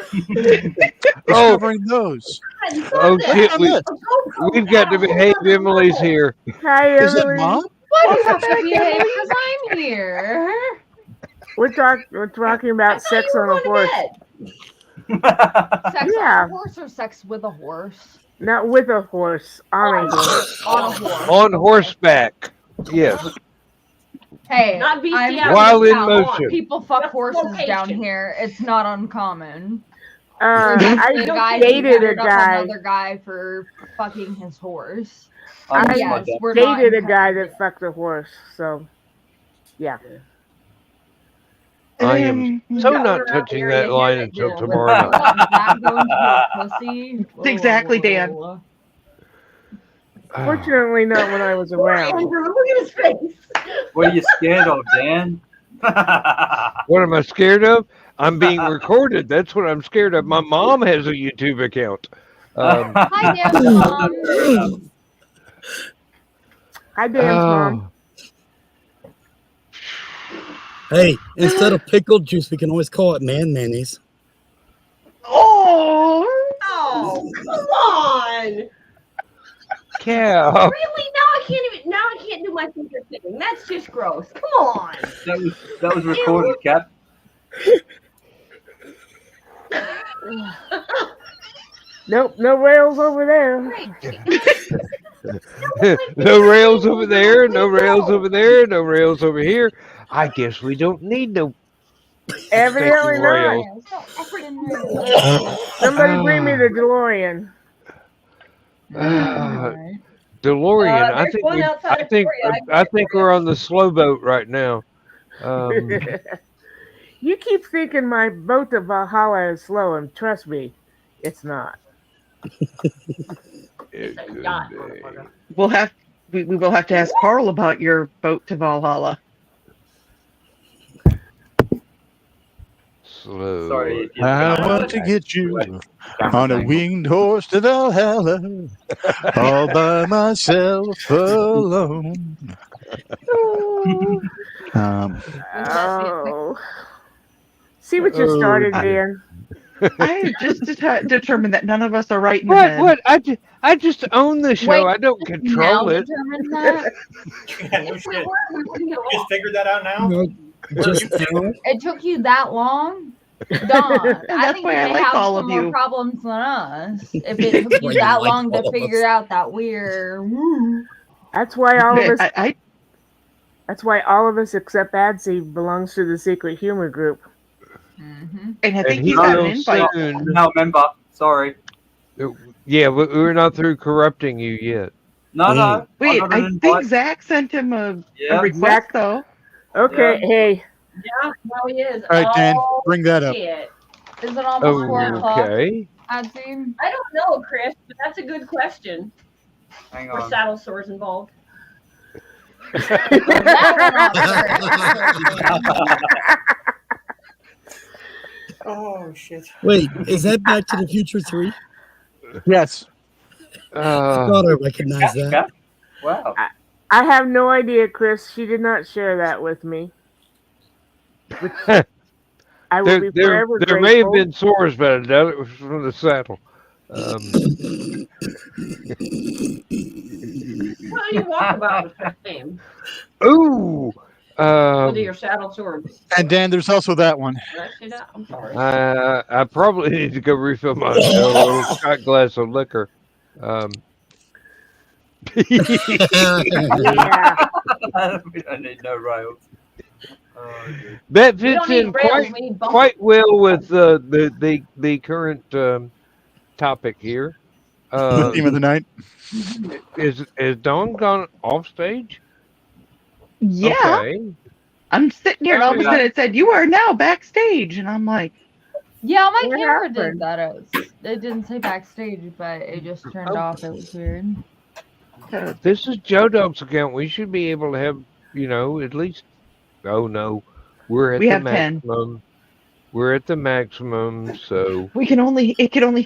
Discovering those. oh shit! We've got to behave. Emily's here. Hi, Is it Emily. Mom? Why do you have to behave? Because I'm here. We're talking about sex on a horse. Sex Yeah. on a horse or sex with a horse? Not with a horse, on a horse. On a horse. On horseback. Yes. Hey, Not I'm bestiality. While in down. motion. People fuck Just horses location. down here. It's not uncommon. I The guy dated who a beat up guy. another guy for fucking his horse. I Yes, we're not dated a in guy country. that fucked a horse. So, yeah. I am so not touching that line until tomorrow night. That going to a pussy. Exactly, Dan. Fortunately, not when I was around. Andrew, look at his face. What are you scared of, Dan? What am I scared of? I'm being recorded. That's what I'm scared of. My mom has a YouTube account. Hi, Dan's mom. Hi, Dan's mom. Hey, instead of pickle juice, we can always call it man mayonnaise. Oh, Oh, come on. Cap. Really? Now I can't do my finger thing. That's just gross. Come on. That was recorded, Cap. Nope, no rails over there. No rails over there, no rails over there, no rails over here. I guess we don't need no Evidently fucking not. rails. Somebody bring me the DeLorean. DeLorean. I there's think one outside of Korea. I think we're on the slow boat right now. You keep thinking my boat to Valhalla is slow, and trust me, it's not. It could be. we will have to ask Carl about your boat to Valhalla. slow. Sorry. I want to get you on a winged horse to Valhalla, all by myself alone. Oh. See what you started, Dan. I have just determined that none of us are right in the head. What? I just own the show. I don't control it. Determined that? Yeah, no shit. You just figured that out now? No, just now. It took you that long? Dawn, I think why I they like have all some of more you. problems than us. If it took Why you you that like long to all of figure us. out that we're That's why all of us. I That's why all of us except Adsy belongs to the secret humor group. Mhm. and I And think he he's got an will invite. soon. No, member. Sorry. Yeah, we're not through corrupting you yet. No, no. Wait, got an I invite. think Zach sent him a Yeah. request Zach- though. Okay, hey, Yeah, no, he is. All right, Dan, Oh, bring that up. shit. Is it almost 4 o'clock? Okay. I'd seen. I don't know, Chris, but that's a good question. Hang Were on. saddle sores involved? Oh, shit. Wait, is that Back to the Future 3? Yes. I thought I recognized that. Wow. I have no idea, Chris. She did not share that with me. Which I will be forever there grateful. may have been sores, but I doubt it was from the saddle. How do you walk about with that name? Ooh. With your saddle sword. And Dan, there's also that one. I'm sorry. I probably need to go refill my little shot glass of liquor. Yeah. We don't need no rails. Oh, dude. That We don't fits need in rails, we need bumpers. quite well with the current topic here. The theme of the night. Is Dawn gone off stage? Yeah. Okay. I'm sitting here and all of a sudden it said, "You are now backstage." And I'm like, Yeah, my What camera happened? did that. It didn't say backstage, but it just turned off. It was weird. This is Joe Dog's account. We should be able to have, at least. Oh no, we're at We the have 10. maximum. We're at the maximum, so it can only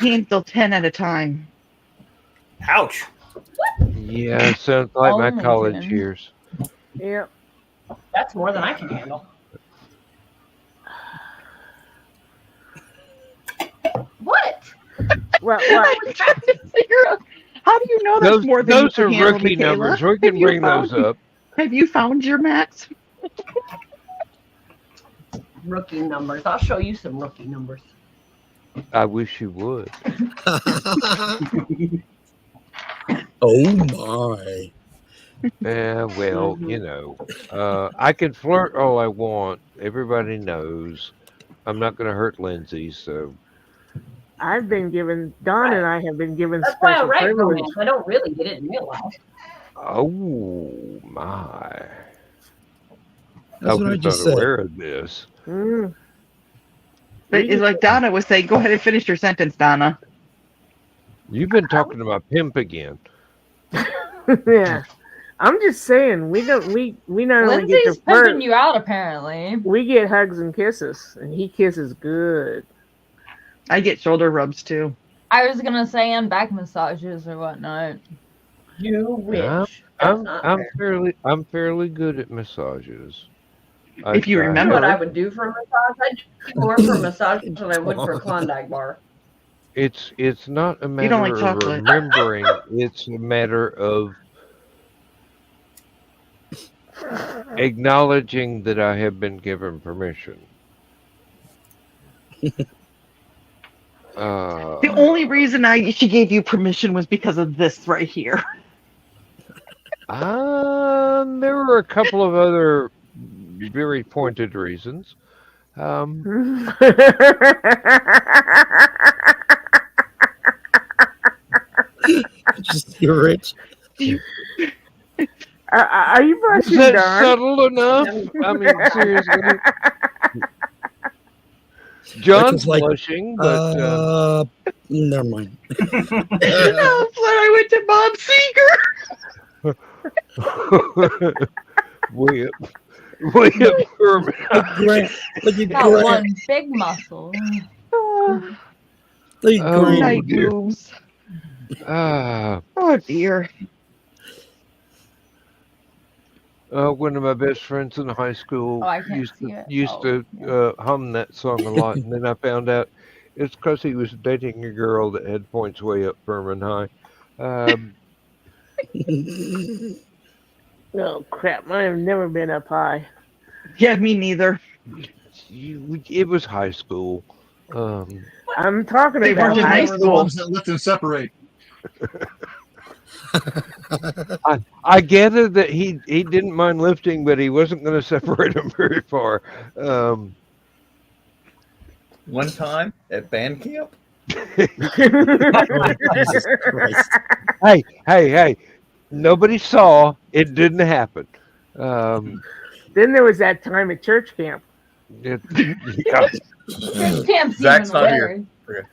handle 10 at a time. Ouch. yeah, sounds like my Only college 10. years. Yep. That's more than I can handle. What? Well, I'm trying to figure out, how do you know that's more than Those you are can handle, rookie Michaela? numbers. We Have can you bring those found- up. Have you found your max? Rookie numbers. I'll show you some rookie numbers. I wish you would. Oh my. Yeah, well, I can flirt all I want. Everybody knows. I'm not going to hurt Lindsay, so. I've been given, Don and I have been given That's why I special write privilege. romance. I don't really get it in real life. Oh, my. That's I what I was just not said. aware of this. Mm. But it's like Donna was saying, go ahead and finish your sentence, Donna. You've been talking to my pimp again. Yeah. I'm just saying, we not only get Lindsay's to flirt, pimping you out, apparently. we get hugs and kisses, and he kisses good. I get shoulder rubs too. I was gonna say, and back massages or whatnot. You wish. Yeah, That's not fair. I'm fairly good at massages. If you You know remember. what I would do for a massage? I'd do more for a massage than I would for a Klondike bar. It's not a matter don't like of chocolate. remembering. It's a matter of acknowledging that I have been given permission. The only reason she gave you permission was because of this right here. There were a couple of other very pointed reasons. Just you're rich. Are you Is blushing, that Don? subtle enough? I mean, seriously. John's It's like, blushing, but never mind. No, but I went to Bob Seger. well, William Furman. Grant, look at Got Grant. one big muscle. Oh, Look at Oh, Grant. night dear. moves. Ah, Oh dear. one of my best friends in high school Oh, I can't used see it. to hum that song a lot, and then I found out it's because he was dating a girl that had points way up Furman High. Oh crap! I've never been up high. Yeah, me neither. It was high school. I'm talking They about weren't in high high They were the school. ones that lift and separate. I gathered that he didn't mind lifting, but he wasn't going to separate them very far. One time at band camp. Jesus Christ. Hey! Nobody saw. It didn't happen. Then there was that time at church camp. Yeah. Camp's Zach's even not here. worse.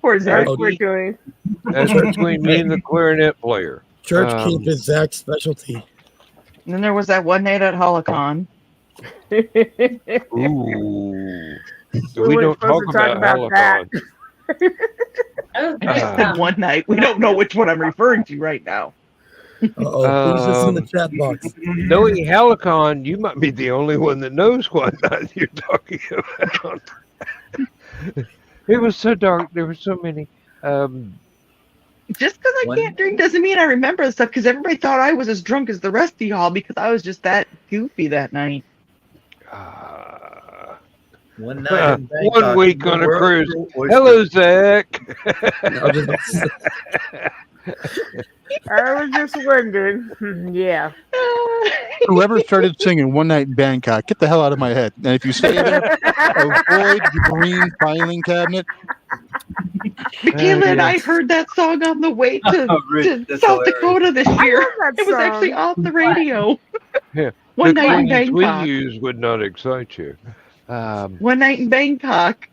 Poor Zach. That's what we're doing. That's between me and the clarinet player. Church camp is Zach's specialty. And then there was that one night at Hallowcon. Ooh. We We weren't don't talk supposed to talk about about that. Hallowcon. That one night. We don't know which one I'm referring to right now. Uh-oh. Who's this in the chat box? Knowing Hallowcon, you might be the only one that knows what night you're talking about. It was so dark. There were so many. Just because I can't drink doesn't mean I remember the stuff, because everybody thought I was as drunk as the rest of y'all because I was just that goofy that night. One night in Bangkok, 1 week the on a world cruise. full of oysters. Hello, Zach. I was just wondering. Yeah. Whoever started singing One Night in Bangkok, get the hell out of my head. And if you stay there, avoid the green filing cabinet. Michaela and I heard that song on the way to That's South hilarious. Dakota this year. that It was actually song. off the radio. Yeah. One The night in queens we Bangkok. use would not excite you. One night in Bangkok.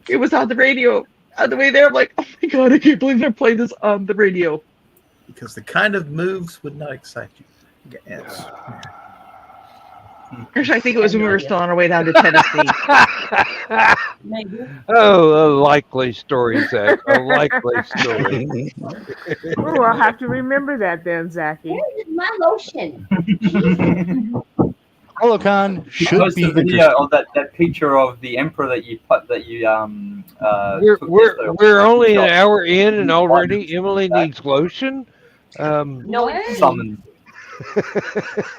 It was on the radio. On the way there, I'm like, oh my god, I can't believe they're playing this on the radio. Because the kind of moves would not excite you. Yes. Actually, I think it was when we were still on our way down to Tennessee. Maybe. Oh, a likely story, Zach. A likely story. Oh, I'll have to remember that then, Zachy. Where's my lotion? Hallowcon should Post be the video interesting. of that picture of the emperor that you took We're only an shot. hour in, and already Emily needs lotion. No, it's Summoned.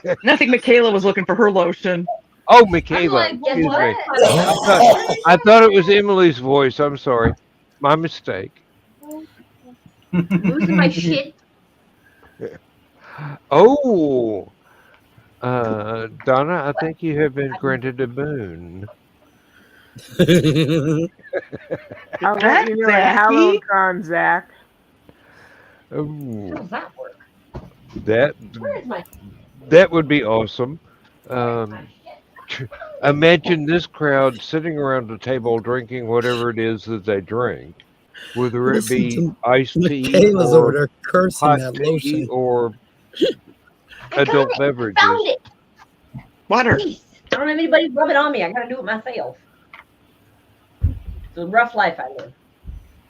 And I think Michaela was looking for her lotion. Oh, I'm Michaela. like, Excuse what? me. I thought it was Emily's voice. I'm sorry. My mistake. losing my shit. Oh, Donna, I think you have been granted a boon. I'll let you know at Zachy? Hallowcon, Zach. How Ooh, does that work? Where is my that would be awesome. Imagine this crowd sitting around a table drinking whatever it is that they drink, whether it Listen be to iced tea Michaela's over or there cursing hot that tea lotion. or I got adult it. beverages. Found it. Water. Jeez. I don't have anybody rub it on me. I gotta do it myself. It's a rough life I live.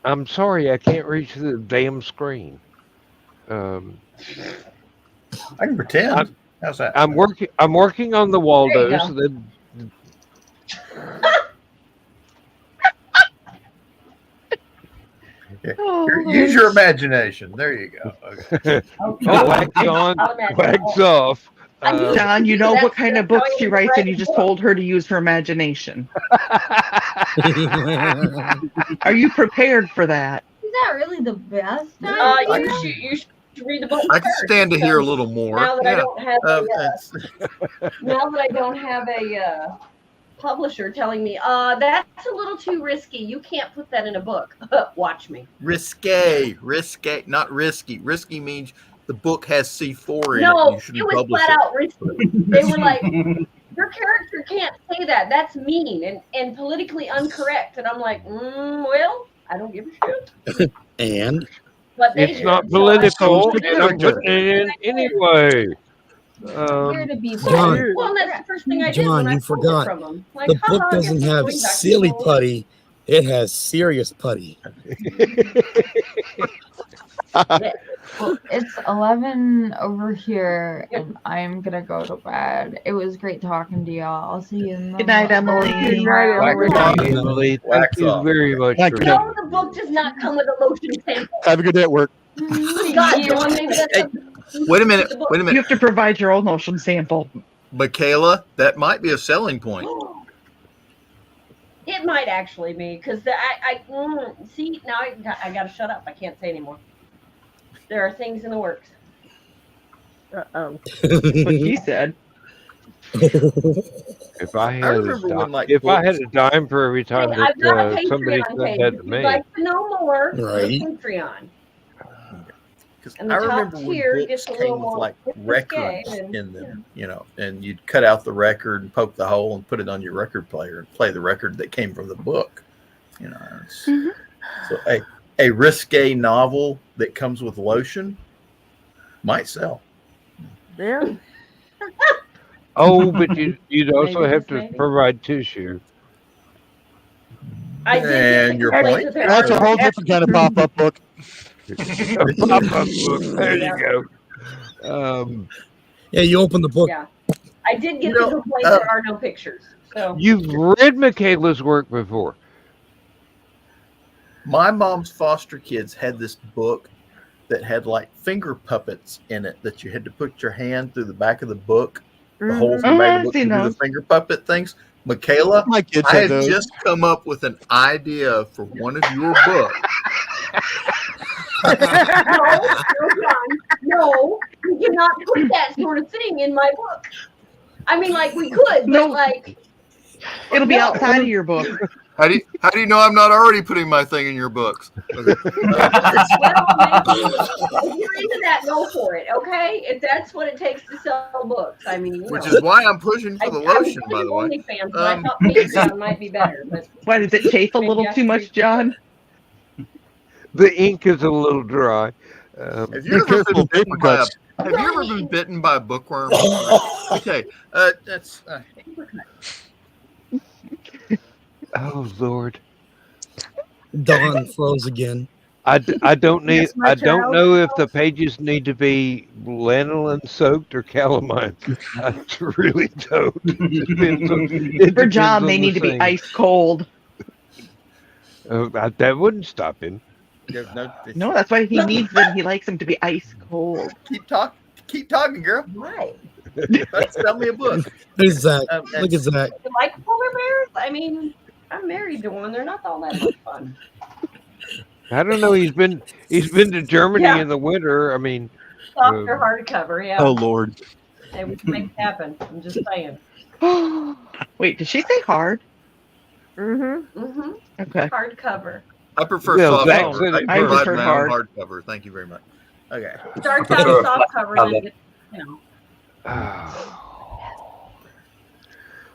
I'm sorry, I can't reach the damn screen. I can pretend. How's that? I'm working on the Waldos. go. The- Oh, Use your imagination. There you go. Okay. wax on, wax off. John, you know That's what kind of how books you she writes, and you write just books. told her to use her imagination. Are you prepared for that? Is that really the best? You should read the book. I can first, stand to hear a because little more. Now that I Yeah. don't have That's- now that I don't have a publisher telling me, that's a little too risky. You can't put that in a book. Watch me. risque, not risky. Risky means the book has C4 in it. No, And you it shouldn't was publish flat it. out risky. They were like, your character can't say that. That's mean and politically incorrect. And I'm like, well, I don't give a shit. And But they It's did. not So I- political, So it's and I'm putting it in anyway. Here to be John. better. Well, that's the first thing I did John, when I you pulled forgot. it from them. Like, The book haha, doesn't you're have going back to silly school. putty. It has serious putty. Well, it's 11 over here, and I'm gonna go to bed. It was great talking to y'all. I'll see you in the Good night, Emily. Good night, Good Emily. night, Emily. Thank Wax you off. very much Thank for you. No, the book does not come with a lotion sample. Have a good day at work. God, John, maybe that's Hey, wait a minute. Wait a You minute. have to provide your own lotion sample. Michaela, that might be a selling point. It might actually be because see now I got to shut up. I can't say anymore. There are things in the works. Uh-oh. What he said. If I I had a remember when, like, if I had books- a dime for every time Hey, I've got a that somebody Patreon said page. that If to you'd me, like to know more, Right. Patreon. Because And the I top remember when tier books gets a came little with more like risque records and, in them, and you'd cut out the record and poke the hole and put it on your record player and play the record that came from the book. So a risque novel that comes with lotion might sell. Yeah. oh, but you'd also Maybe, have just to maybe. provide tissue. I did And get your the point? complaints that That's a there whole different kind of pop-up book. A pop-up book. There Yeah. you go. Yeah, you open the book. Yeah, I did get You know, the complaint there are no pictures. So You've read Michaela's work before. My mom's foster kids had this book that had like finger puppets in it that you had to put your hand through the back of the book, the holes in the back of the book to do the finger puppet things. Michaela, My kids I had have those. just come up with an idea for one of your books. no, John, no, you cannot put that sort of thing in my book. I mean, like we could, but like It'll be no. outside of your book. How do you know I'm not already putting my thing in your books? Okay. Well, maybe if you're into that, go for it. Okay, if that's what it takes to sell books, I mean, Which is why I'm pushing for the lotion, by the way. OnlyFans, but I thought Patreon might be better. But Why does it chafe a little too much, John? The ink is a little dry. Have you ever been bitten by a bookworm? Okay, that's. Oh Lord. Dawn froze again. I don't need. Yes, my I don't child. know if the pages need to be lanolin soaked or calamine. I really don't. It For depends John, on they the need to be thing. ice cold. That wouldn't stop him. No, that's why he needs them. He likes them to be ice cold. Keep talking, girl. Why? Sell me a book. There's Zach. Look at Zach. You like polar bears? I mean, I'm married to one. They're not all that much fun. I don't know. He's been to Germany Yeah. in the winter. I mean, Softer hardcover, yeah. Oh Lord. Hey, we can make it happen. I'm just saying. Wait, did she say hard? Mm-hmm. Okay. Hardcover. I prefer Yeah, soft Zach cover. said I it can provide prefer my own hard. hardcover. Thank you very much. Okay. Start out with soft cover and then get, you know.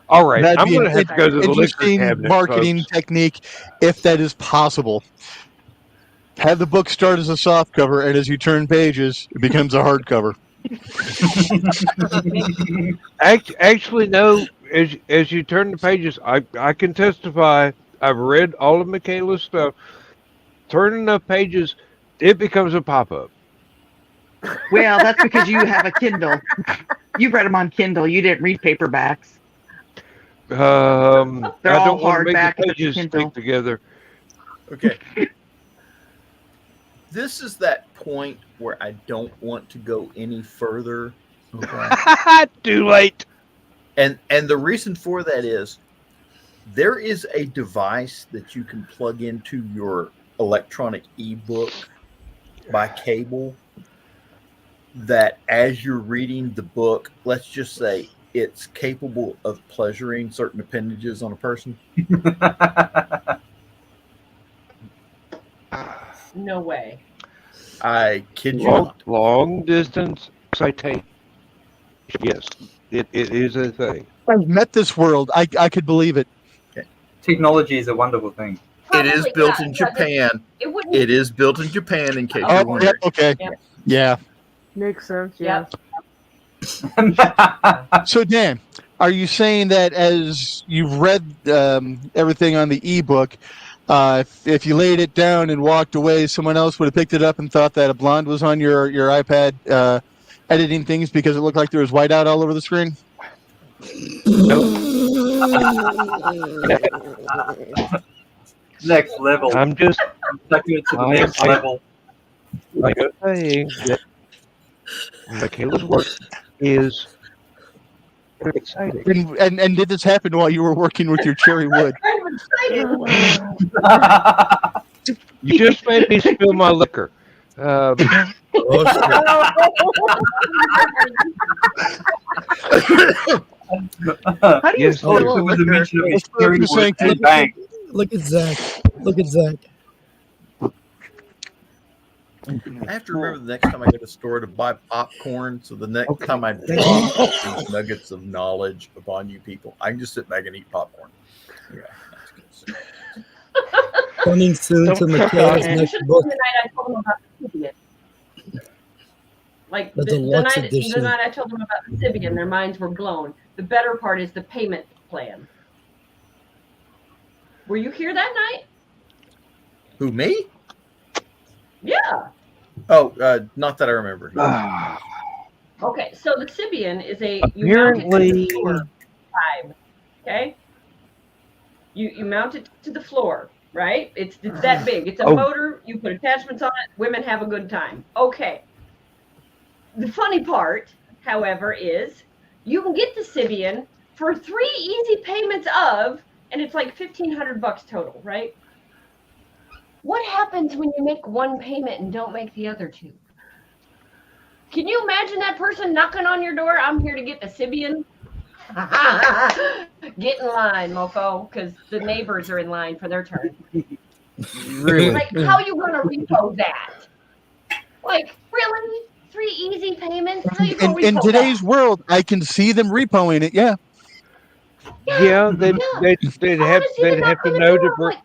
all right. That'd I'm be going to an have to go to the liquor interesting cabinet, marketing folks. technique, if that is possible. Have the book start as a soft cover, and as you turn pages, it becomes a hardcover. Actually, no. As you turn the pages, I can testify. I've read all of Michaela's stuff. Turn enough pages, it becomes a pop-up. Well, that's because you have a Kindle. You read them on Kindle. You didn't read paperbacks. I They're all don't want to make hardback the if it's pages Kindle. stick together. Okay. This is that point where I don't want to go any further. Okay. Too late. And the reason for that is there is a device that you can plug into your electronic ebook by cable that as you're reading the book, let's just say it's capable of pleasuring certain appendages on a person. No way. I kid you not. Long distance citation. Yes, it is a thing. I've met this world. I could believe it. Technology is a wonderful thing. It is built in Japan. It is built in Japan, in case you're Oh, wondering. yep, okay. Yep. Yeah. Makes sense, yeah. Yep. So, Dan, are you saying that as you've read everything on the ebook, if you laid it down and walked away, someone else would have picked it up and thought that a blonde was on your iPad editing things because it looked like there was whiteout all over the screen? Next level. I'm just Taking it to the next level. like I'm saying that Michaela's work is very exciting. And did this happen while you were working with your cherry wood? Kind of excited. You just made me spill my liquor. Oh, How do you Yes, spell Also, with the mention of his Let's- let's cherry wood say- and bang. look at Zach. Look at Zach. I have to remember the next time I go to the store to buy popcorn. So the next time I drop these nuggets of knowledge upon you people, I can just sit back and eat popcorn. Yeah, that's good. Coming soon to Don't Michaela's cook on You next should have book. seen the night I told them about the Sibian. Like The the deluxe night edition. I told them about the Sibian, their minds were blown. The better part is the payment plan. Were you here that night? Who, me? Yeah. Oh, not that I remember. Okay, so the Sibian is a you mount it to Apparently, the floor vibe. Okay. You mount it to the floor, right? It's that big. It's a Oh. motor. You put attachments on it. Women have a good time. Okay. The funny part, however, is you can get the Sibian for 3 easy payments of, and it's like $1,500 total, right? What happens when you make one payment and don't make the other 2? Can you imagine that person knocking on your door? I'm here to get the Sibian. Get in line, mofo, because the neighbors are in line for their turn. really. Like, how you gonna repo that? Like, really? 3 easy payments? How you gonna In repo today's that? world, I can see them repoing it. Yeah. Yeah, they'd I have wanna see them to knock on the know to door, bring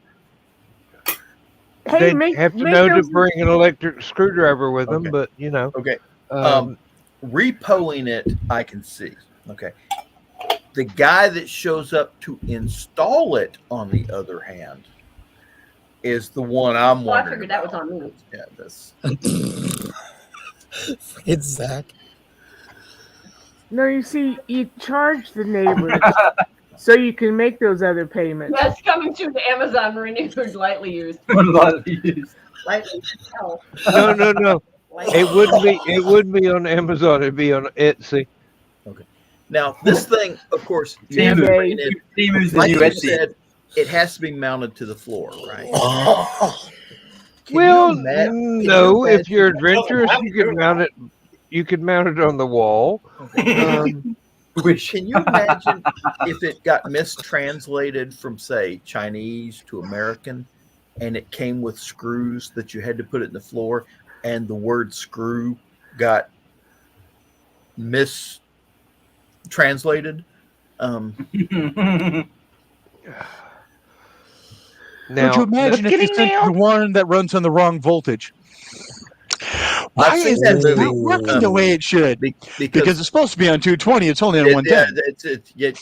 Hey, they'd make have to make know to those. bring an electric screwdriver with them, Okay. but you know, Okay. um, Repoing it, I can see. Okay. The guy that shows up to install it, on the other hand, is the one I'm Well, I wondering. figured that was about. on me. Yeah, that's It's Zach. No, you see, you charge the neighbors so you can make those other payments. That's coming to the Amazon renewed, lightly used. Lightly used. Hell. no. Lightly It wouldn't be on Amazon. It'd be on Etsy. now this thing, of course, you have to bring it in. Timu's the Like new you Etsy. said, it has to be mounted to the floor, right? Can Well, you ima- can no. you If you're imagine- adventurous, you could mount it. You could mount it on the wall. Can you imagine if it got mistranslated from, say, Chinese to American, and it came with screws that you had to put it in the floor, and the word screw got mistranslated? Could Now, you imagine if What's they getting sent nailed? the one that runs on the wrong voltage? Why I've seen is that it movie, not working the way it should? Because it's supposed to be on 220. It's only on 110. if you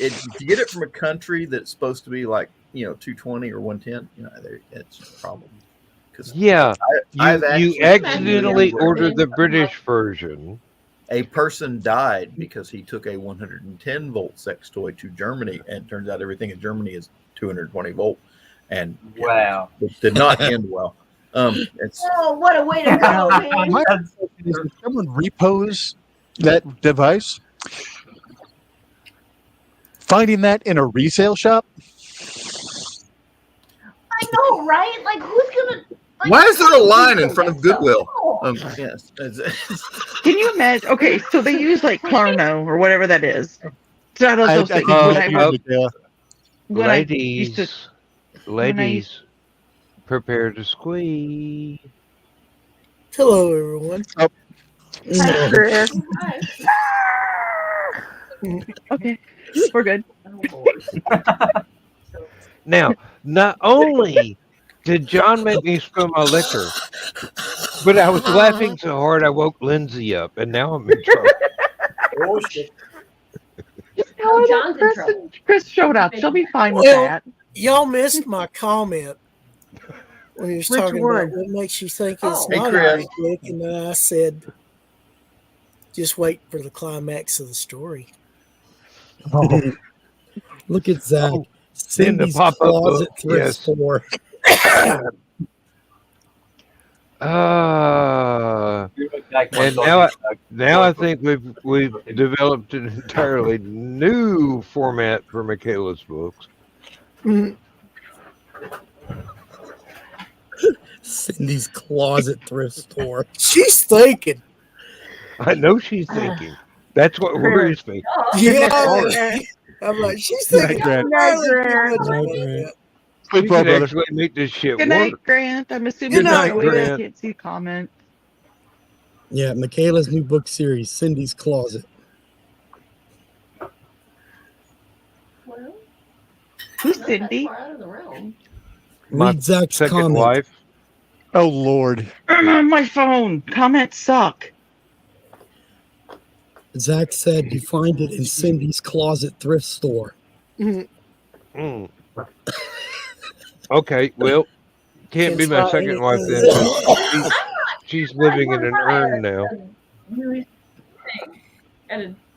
get it from a country that's supposed to be like 220 or 110, it's a problem. yeah, I've you actually accidentally seen ordered the British version. a person died because he took a 110 volt sex toy to Germany, and it turns out everything in Germany is 220 volt, and Wow. it did not end well. It's Oh, what a way to go, man. Why did someone repose that device? Finding that in a resale shop? I know, right? Like, who's gonna? Like, why is there a line in front of that's so Goodwill? cool. Yes. Can you imagine? Okay, so they use like Klarno or whatever that is. So I don't know. think When I you worked- did, yeah. when I used Ladies, to- ladies, prepare to squeeze. Hello, everyone. Oh. Hi, Chris. Hi. Okay, we're good. Now, not only did John make me spill my liquor, but I was laughing so hard I woke Lindsay up, and now I'm in trouble. Oh shit! Oh, John's in trouble. Chris showed up. She'll be fine with Well, that. y'all missed my comment when he was Which talking one? about what makes you think it's Oh. Hey, not Chris. a book, and then I said, just wait for the climax of the story. Look at Zach. Oh, Cindy's pop-up closet book, thrift yes. store. And now I think we've developed an entirely new format for Michaela's books. Cindy's closet thrift store. She's thinking. I know she's thinking. That's what worries me. Yeah, I'm like, she's thinking. Grant. We Sleep well, can brother. actually make this shit Good work. night, Grant. I'm assuming Good you're night, awake. I Grant. can't see comments. Yeah, Michaela's new book series, Cindy's Closet. Well, Who's not that Cindy? far out of the realm. My Read Zach's second comment. wife. Oh Lord. My phone. Comments suck. Zach said you find it in Cindy's closet thrift store. Mm. Okay, well, can't be my Can't second spell wife then. anything. 'Cause she's living in an urn now.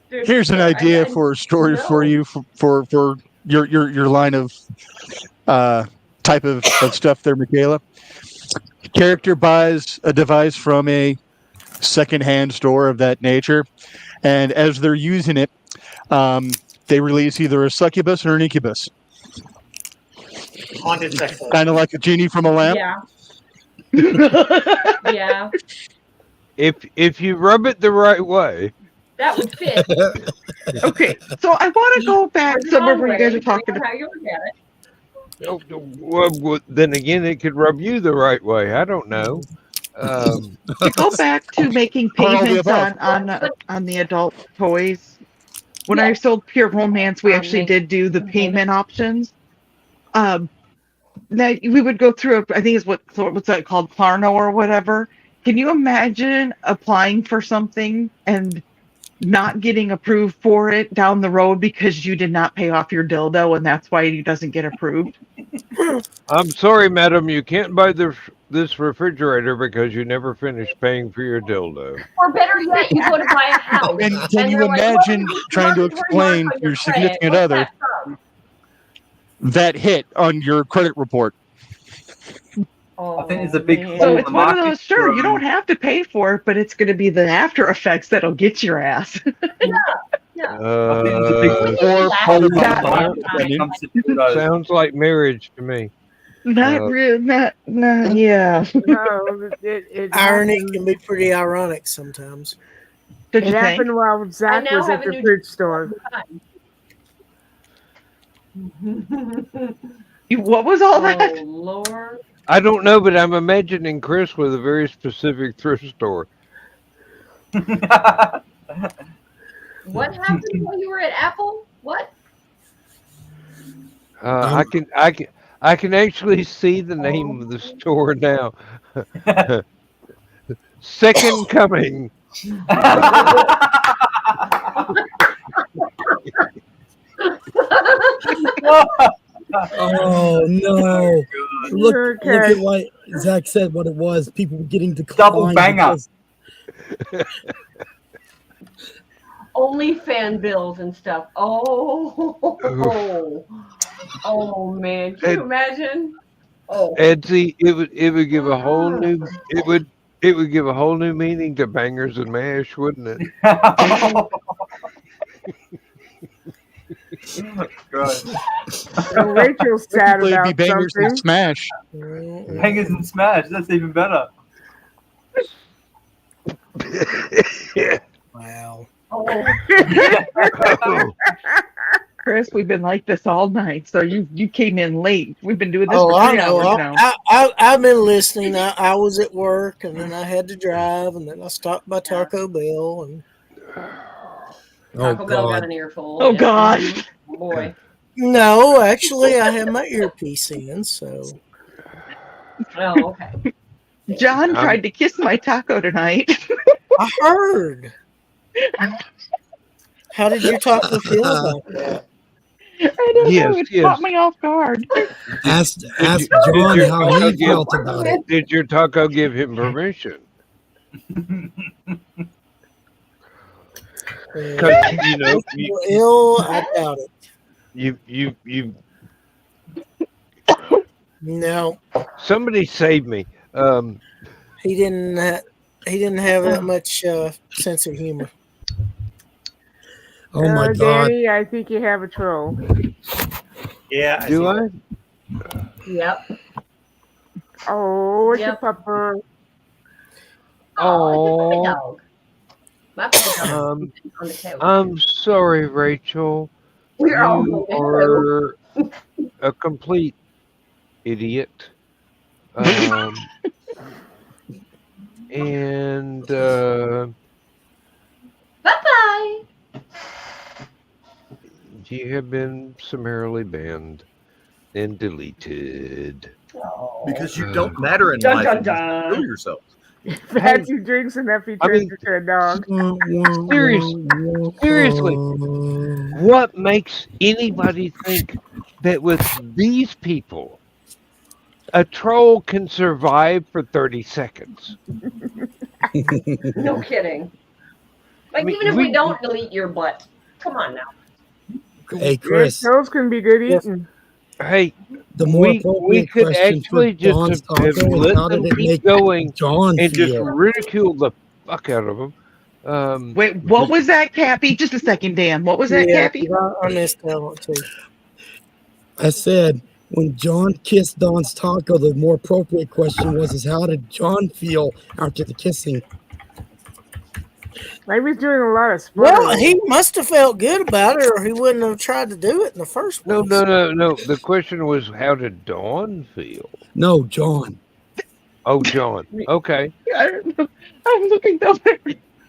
Here's an idea for a story for you for your line of type of stuff there, Michaela. Character buys a device from a secondhand store of that nature, and as they're using it, they release either a succubus or an incubus, Haunted sex. kind of like a genie from a lamp. Yeah. Yeah. If you rub it the right way. That would fit. Okay, so I want to go back somewhere where you guys are talking How you look at it. Well, then again, it could rub you the right way. I don't know. to go back to making Or all the payments above. on the adult toys. When I sold Pure Romance, we actually did do the payment options. Now we would go through. I think it's what's that called, Klarno or whatever. Can you imagine applying for something and not getting approved for it down the road because you did not pay off your dildo and that's why it doesn't get approved? I'm sorry, madam, you can't buy this refrigerator because you never finished paying for your dildo. Or better yet, you go to buy a house. And can you they're like, imagine "What is this trying to monetary explain mark on your your credit? significant What's other that from?" that hit on your credit report? I think there's a big hole So in it's the one of market. those, sure, you don't have to pay for it, but it's going to be the after effects that'll get your ass. I think there's a big Or part of That- my when it comes to dildos. Sounds like marriage to me. Not real, not, yeah. No, it Irony happened, can be pretty ironic sometimes. Did it you think? happened while Zach now was at have a the new fruit store. What was all that? Oh Lord. I don't know, but I'm imagining Chris with a very specific thrift store. What happened while you were at Apple? What? I can actually see the name of the store now. Second Coming. Oh no! Look Okay. at what Zach said. What it was? People were getting declined. Double banger. because- Only fan bills and stuff. Oh. Oh man. Can you imagine? Oh. And see, it would give a whole new it would give a whole new meaning to bangers and mash, wouldn't it? God. So Rachel's sad Hopefully it'd about be bangers and something. smash. Bangers and smash. That's even better. Wow. Oh. Chris, we've been like this all night, so you came in late. We've been doing this Oh, for I 3 know. hours now. I've been listening. I was at work, and then I had to drive, and then I stopped by Taco Bell, and Taco Bell got God! an earful. Oh, yeah. gosh. Boy. no, actually, I had my earpiece in, so Oh, okay. John tried to kiss my taco tonight. I heard. How did your taco feel about that? I don't Yes, know. It yes. caught me off guard. Ask Did John your how taco he give, felt about it. did your taco give him permission? Because you know I doubt it. you No, somebody saved me. he didn't. He didn't have that much sense of humor. Oh my God. Danny, I think you have a troll. Yeah. Do I? Yep. Oh, it's Yep. a pupper. Oh, it's a puppy Oh, dog. My puppy dog um, is on the couch. I'm sorry, Rachel. We're all You going are a complete idiot. And Bye-bye. you have been summarily banned and deleted. Because you don't matter in Dun, life. dun, and you just dun. kill yourself. Fancy drinks and Effie turns into a dog. Seriously, what makes anybody think that with these people, a troll can survive for 30 seconds? No kidding. Like, I mean, even if we don't delete your butt, come on now. Hey, Chris. Those can be good eating. Hey, The more we appropriate could question for actually just John's have taco is let how them did it keep make going John and just feel? ridicule the fuck out of them. Wait, what was that, Cappy? Just a second, Dan. What was that, Cappy? I missed that one too. I said when John kissed Don's taco, the more appropriate question was how did John feel after the kissing? Maybe he's doing a lot of Well, sputtering. he must have felt good about it, or he wouldn't have tried to do it in the first place. No. The question was how did Dawn feel? No, John. Oh, John. Okay. I don't know. I'm looking over.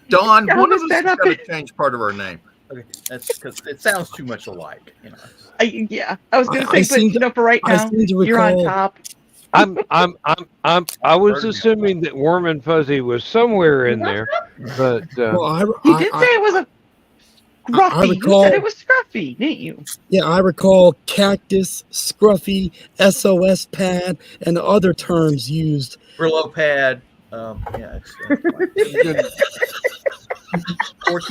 Don, How one of was us that has up? got to change part of our name. Okay, that's because it sounds too much alike. You know. Yeah, I was going to I say, but seem to- you know, for right I now, seem to you're on recall- top. I was assuming that Warm and Fuzzy was somewhere in there, but Well, You did say it was a Scruffy. You recall- said it was Scruffy, didn't you? Yeah, I recall cactus, scruffy, SOS pad, and other terms used. Brillo pad. Yeah, it's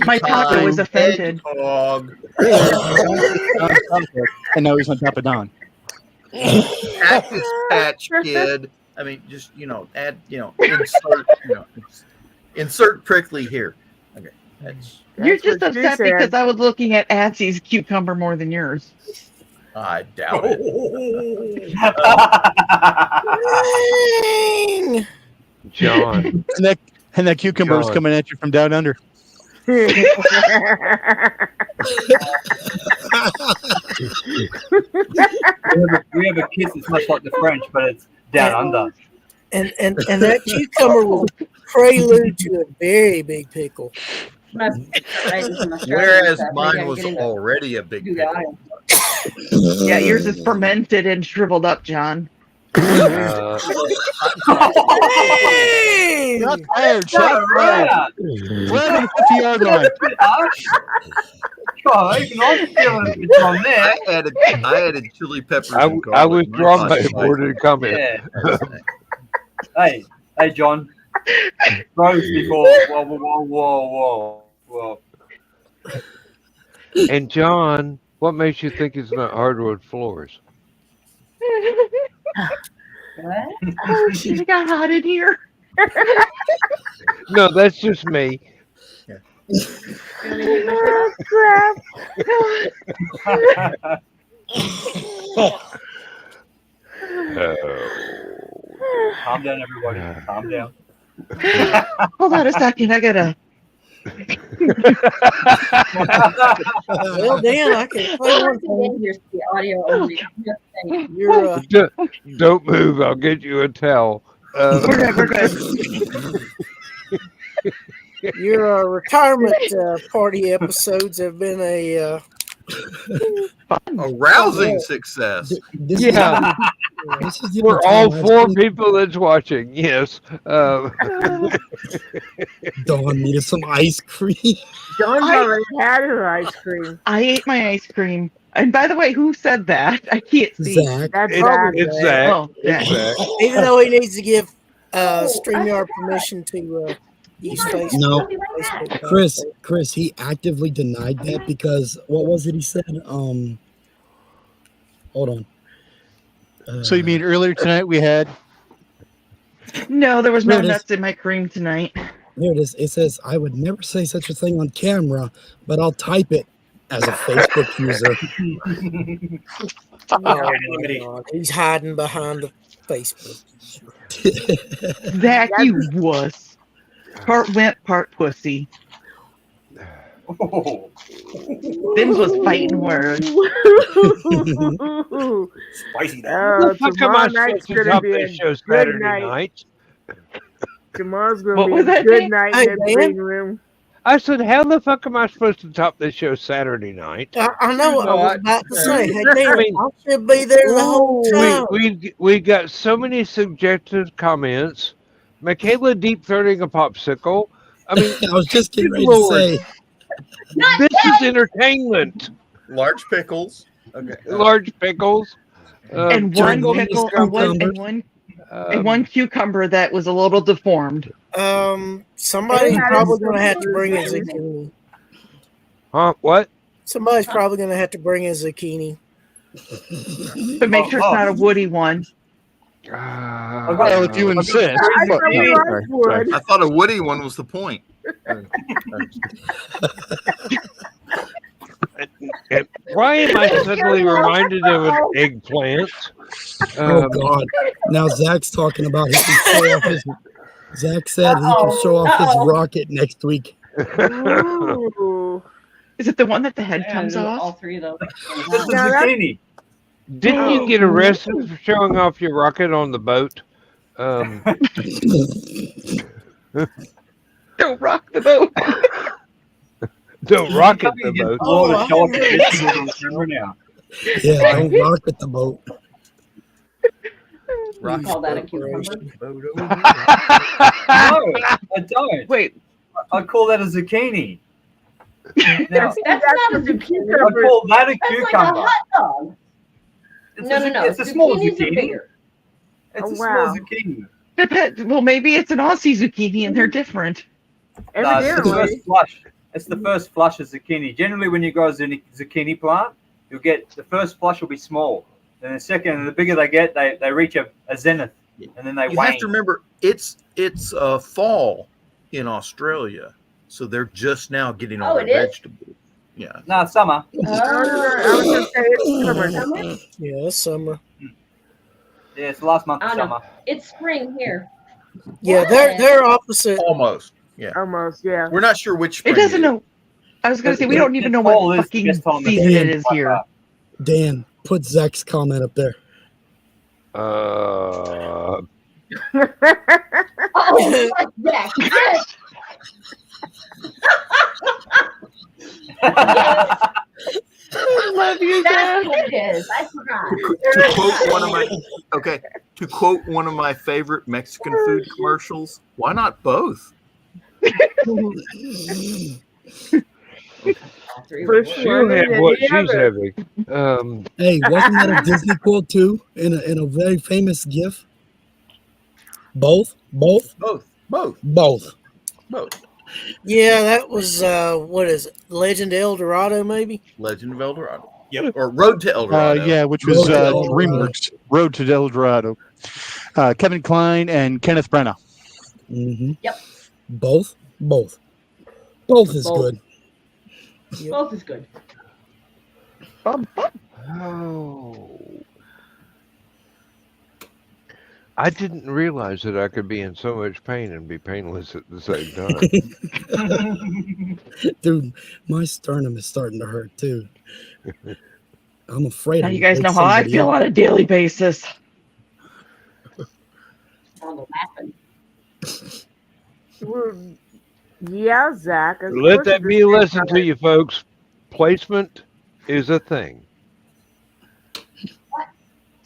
My taco is offended. Hedgehog. And now he's on top of Don. Cactus patch kid. I mean, just add insert prickly here. Okay, You're That's just what she upset said. because I was looking at Atsy's cucumber more than yours. I doubt it. Dang. John. And that cucumber is John. coming at you from down under. We have a kiss that's much like the French, but it's down under. And that cucumber was a prelude to a very big pickle. Whereas mine was already a big pickle. Yeah, yours is fermented and shriveled up, John. Uh, Hey! Shot fired. Shot fired. Flag on the 50-yard line. God, even I'm feeling a bit on there. I added chili peppers. I and garlic. withdraw my aborted comment. Yeah. Hey, John. Rose before. Whoa. And John, what makes you think it's not hardwood floors? Oh, shit, it got hot in here. No, that's just me. Oh, crap. Calm down, everybody. Calm down. Hold on a second. I gotta. Well, Dan, I can play one thing. Here's the audio only. You're Don't move. I'll get you a towel. We're good. your retirement party episodes have been a A rousing success. This Yeah. This is the For only all time I've 4 seen people that's watching, yes. Dawn needed some ice cream. Dawn's already had her ice cream. I ate my ice cream. And by the way, who said that? I can't see. Zach. That's It's Zach. Oh, It's Zach. Even though he needs to give StreamYard permission to use Facebook. No, Facebook. Chris, he actively denied that because what was it he said? Hold on. So you mean earlier tonight we had? No, there was There no it is. nuts in my cream tonight. Here it is. It says, I would never say such a thing on camera, but I'll type it as a Facebook user. Oh my God. He's hiding behind the Facebook. Zach, you wuss. Part wimp, part pussy. Oh. Them's was fighting words. Spicy now. Oh, How come tomorrow I night's supposed to gonna top be a this show good Saturday night. night? Tomorrow's gonna What be was a that, good Dan? night Hey, in the Dan? green room. I said, how the fuck am I supposed to top this show Saturday night? I know what I was about to say. Hey, Dan, mean- I should be there the whole time. We got so many suggestive comments. Michaela deep throating a popsicle. I mean, I was just getting ready Lord. to say. This is entertainment. Large pickles. Okay. Large pickles. And one jungle pickle, cucumbers. and one cucumber that was a little deformed. Somebody's probably going to have to bring a zucchini. Huh? What? Somebody's probably going to have to bring a zucchini. But make sure it's not a woody one. Well, if you insist. I thought a woody one was the point. Why am I suddenly reminded of an eggplant? Oh God! Now Zach's talking about he can show off his. Zach said he can show off his rocket next week. Ooh. Is it the one that the head comes off? All 3 of those. This is zucchini. Didn't you get arrested for showing off your rocket on the boat? Don't rock the boat. Don't rocket the boat. Oh, show off the vegetables on camera now. Yeah, don't rocket the boat. I call that a cucumber. No, I don't. Wait. I call that a zucchini. Now, That's not a I cucumber. call that a That's like a cucumber. hot dog. No. It's a small Zucchinis are zucchini. bigger. It's a wow. small zucchini. Well, maybe it's an Aussie zucchini and they're different. No, it's the Evidently. first flush. It's the first flush of zucchini. Generally, when you grow a zucchini plant, you'll get the first flush will be small. Then the second, the bigger they get, they reach a zenith, and then they You wane. have to remember it's fall in Australia, so they're just now getting all Oh, their it is? vegetables. Yeah. No, summer. I was gonna say it's summer. Yeah, it's summer. Yeah, it's the last month of I don't know. summer. It's spring here. Yeah, they're opposite. Almost. Yeah. Almost, yeah. We're not sure which It spring doesn't is. know. I was going to say, we don't even know Fall what is fucking just on the season it day. is here. Dan, put Zach's comment up there. Oh, yeah. Yes. I love you, That's Dad. what it is. I forgot. To quote one of my favorite Mexican food commercials, why not both? For She'll sure. have what she's having. Hey, wasn't that a Disney quote too? In a very famous GIF. Both. Yeah, that was what is it? Legend of El Dorado, maybe? Legend of El Dorado. Yep. Or Road to El Dorado. Yeah, which was DreamWorks. Road to El Dorado. Kevin Kline and Kenneth Branagh. Mm-hmm. Yep. Both is Both. good. Yep. Both is good. Oh. I didn't realize that I could be in so much pain and be painless at the same time. Dude, my sternum is starting to hurt too. I'm afraid. Now you guys know how I feel on a daily basis. On the laughing. Well, yeah, Zach. of Let course that it's be a the lesson same to you folks. Placement is a thing.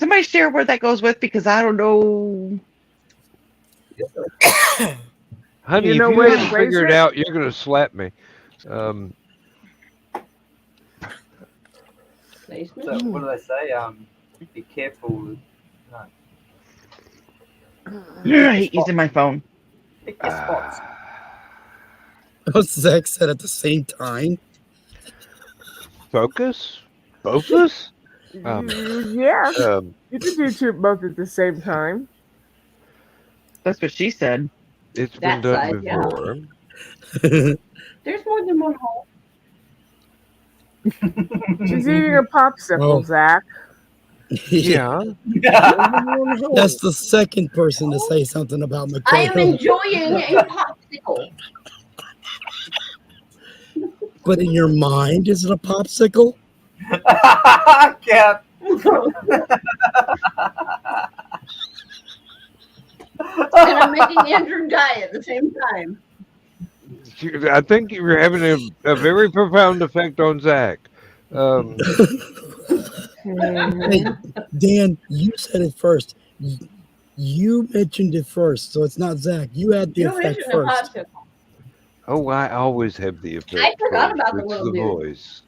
somebody share where that goes with? Because I don't know. Honey, You if know you where to haven't place figured it? out, you're going to slap me. Placement? So what do they say? Be careful. No. I hate using my phone. Pick your spots. Zach said at the same time. Focus? Focus? Yeah, um, you can do two both at the same time. That's what she said. it's That been done side, yeah. before. There's more than one hole. She's eating a popsicle, Oh. Zach. Yeah. That's the second person to say something about I am Mikhail. enjoying a popsicle. But in your mind, is it a popsicle? Cap. And I'm making Andrew die at the same time. I think you're having a very profound effect on Zach. Hey, Dan, you said it first. You mentioned it first, so it's not Zach. You had the You effect mentioned a first. popsicle. Oh, I always have the effect. I forgot first. about the It's little the dude. voice.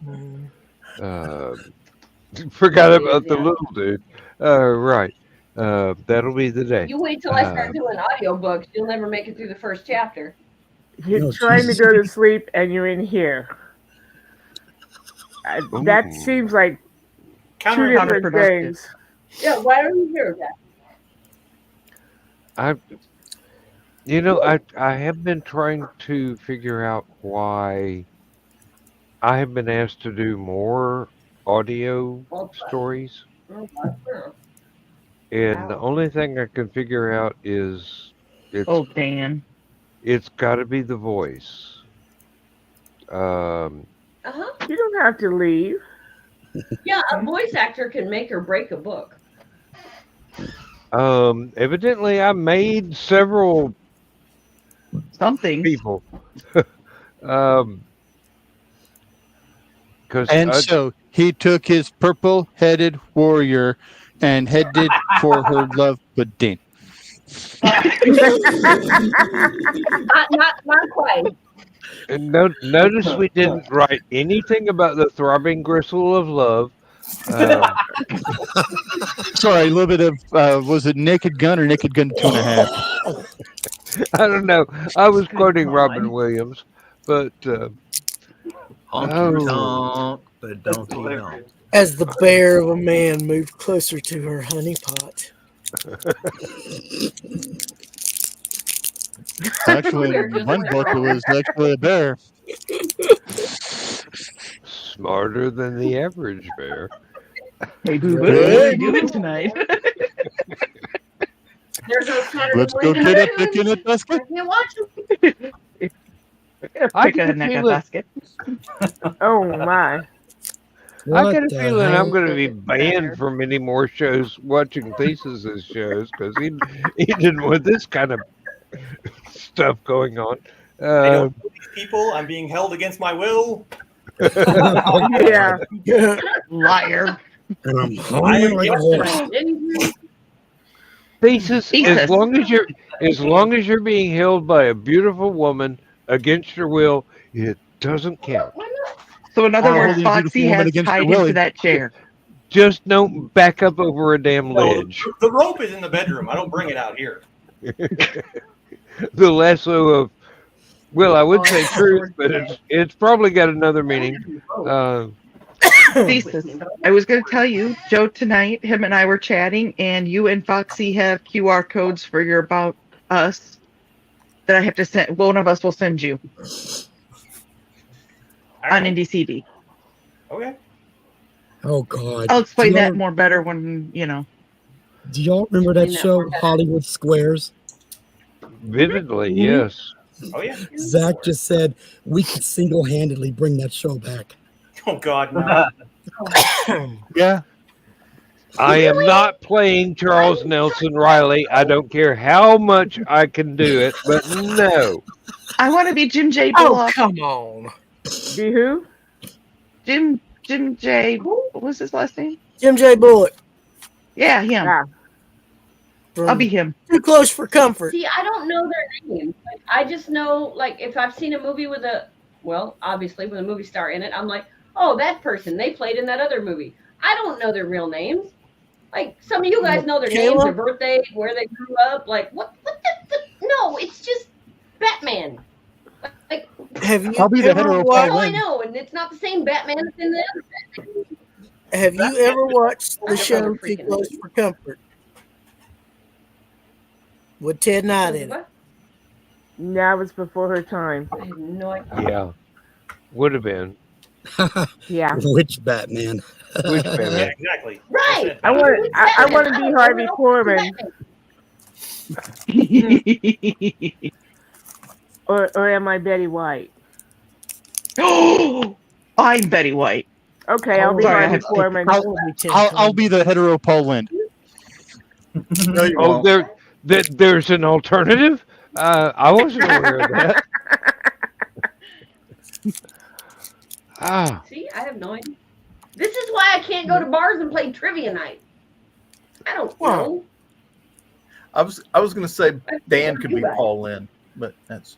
Forgot about the little dude. Right. That'll be the day. You wait till I start doing audiobooks. You'll never make it through the first chapter. You're No, trying to Jesus. go to sleep and you're in here. That Ooh. seems like two different Counterproductive. things. Yeah, why don't you hear that? I have been trying to figure out why I have been asked to do more audio stories, and the only thing I can figure out is Oh, Dan. it's got to be the voice. Uh-huh. You don't have to leave. Yeah, a voice actor can make or break a book. Evidently, I made several Something. people. So he took his purple-headed warrior and headed for her love pudding. Not quite. And notice we didn't write anything about the throbbing gristle of love. Sorry, a little bit of was it Naked Gun or Naked Gun 2.5? I don't know. I was quoting Robin Williams, but Honky tonk, but don't you know? As the bear of a man moved closer to her honey pot. Actually, in one book it was actually a bear. Smarter than the average bear. Hey, Boo, what are you doing tonight? There's no Saturday Let's go get it, picking it, basket. You watch I Pick a get a neck feeling, basket. Oh my. I get a What the feeling I'm hell? going to be banned from any more shows, watching Thesis' shows, because he didn't want this kind of stuff going on. I don't know these people. I'm being held against my will. Yeah. Liar. And I'm hungry like a horse. Thesis, as long as you're being held by a beautiful woman against your will, it doesn't count. So in other I'll words, hold you, beautiful Foxy woman, has against tied your him willing. to that chair. Just don't back up over a damn ledge. The rope is in the bedroom. I don't bring it out here. The lasso of, well, I would say truth, but it's probably got another meaning. Thesis. I was going to tell you, Joe, tonight, him and I were chatting, and you and Foxy have QR codes for your About Us that I have to send. One of us will send you on IndieCD. Okay. Oh God. I'll explain Do y'all- that more better when, you know. Do y'all remember that show, Hollywood Squares? Vividly, Mhm. yes. Oh yeah. Zach just said we could single-handedly bring that show back. Oh God, no. Yeah. I am not playing Charles Nelson Riley. I don't care how much I can do it, but no. I want to be Jim J. Oh, Bullock. come on. Be who? Jim J. What was his last name? Jim J. Bullock. Yeah, him. Yeah. I'll be him. Too close for comfort. See, I don't know their names. Like, I just know, like, if I've seen a movie with obviously with a movie star in it, I'm like, oh, that person, they played in that other movie. I don't know their real names. Like, some of you guys know their names, their birthday, where they grew up. Like, what no, it's just Batman. Like, Have you I'll be the ever hetero that's watched? all I know, and it's not the same Batman that's in the other Batman. Have you ever watched the I show don't Too freaking Close for Comfort with Ted Knight in it? What? That was before her time. I have no idea. Yeah, would have been. Yeah. Which Batman? Which Yeah, Batman? exactly. Right. I want. I want to I be don't know Harvey who Korman, or am I Betty White? Oh, I'm Betty White. Okay, I'll be Sorry, I Harvey have to take Korman. I'll be the hetero Paul Lynde. No, you Oh, won't. there's an alternative? I wasn't aware of that. See, I have no idea. This is why I can't go to bars and play trivia night. I don't know. I was going to say Dan could be Paul Lynde, but that's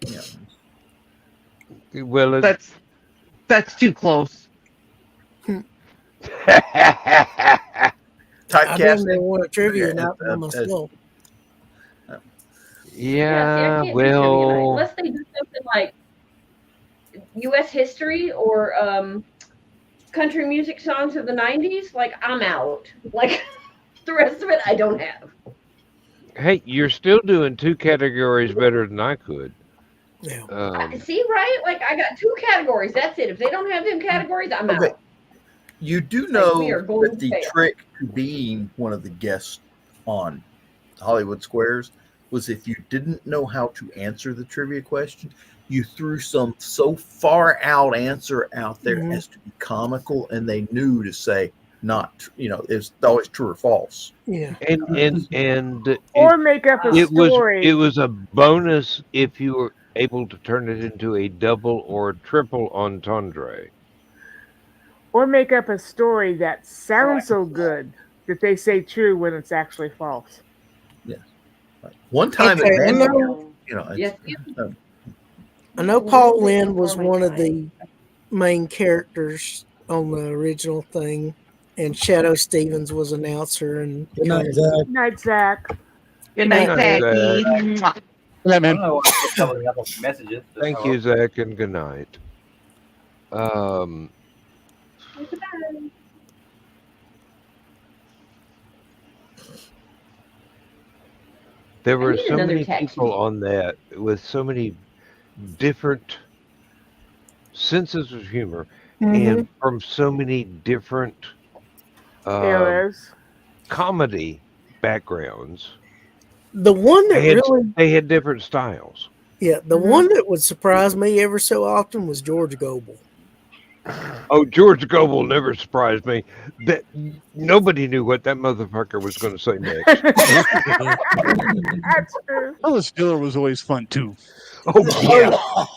Well, that's too close. I've been typecasting. there one at trivia Yeah, night by myself. See, I can't do trivia night unless they do something like U.S. history or country music songs of the '90s. Like, I'm out. Like, the rest of it, I don't have. hey, you're still doing 2 categories better than I could. Yeah. See, right? Like, I got 2 categories. That's it. If they don't have them categories, I'm Okay. out. You do Like, know we are going that to the fail. trick to being one of the guests on Hollywood Squares was if you didn't know how to answer the trivia question, you threw some so far out answer out there as to be comical, and they knew to say not, it's always true or false. Yeah. And Or make up a story. It was a bonus if you were able to turn it into a double or triple entendre. Or make up a story that sounds so good that they say true when it's actually false. Yeah. One time Okay, at I Mandy, know- I know Paul Lynde was one of the main characters on the original thing, and Shadow Stevens was announcer. And Good night, Zach. Good night, Zach. Good night, Good night, Zachy. Zach. Mwah. Yeah, I man. don't know why I keep doubling up on messages. but Thank oh you, Zach, and good night. There were need so another many text. people on that with so many different senses of humor and from so many different Eras. comedy backgrounds. the one that They had different styles. the one that would surprise me ever so often was George Gobel. Oh, George Gobel never surprised me. That nobody knew what that motherfucker was going to say next. That's true. Phyllis Diller was always fun too. Oh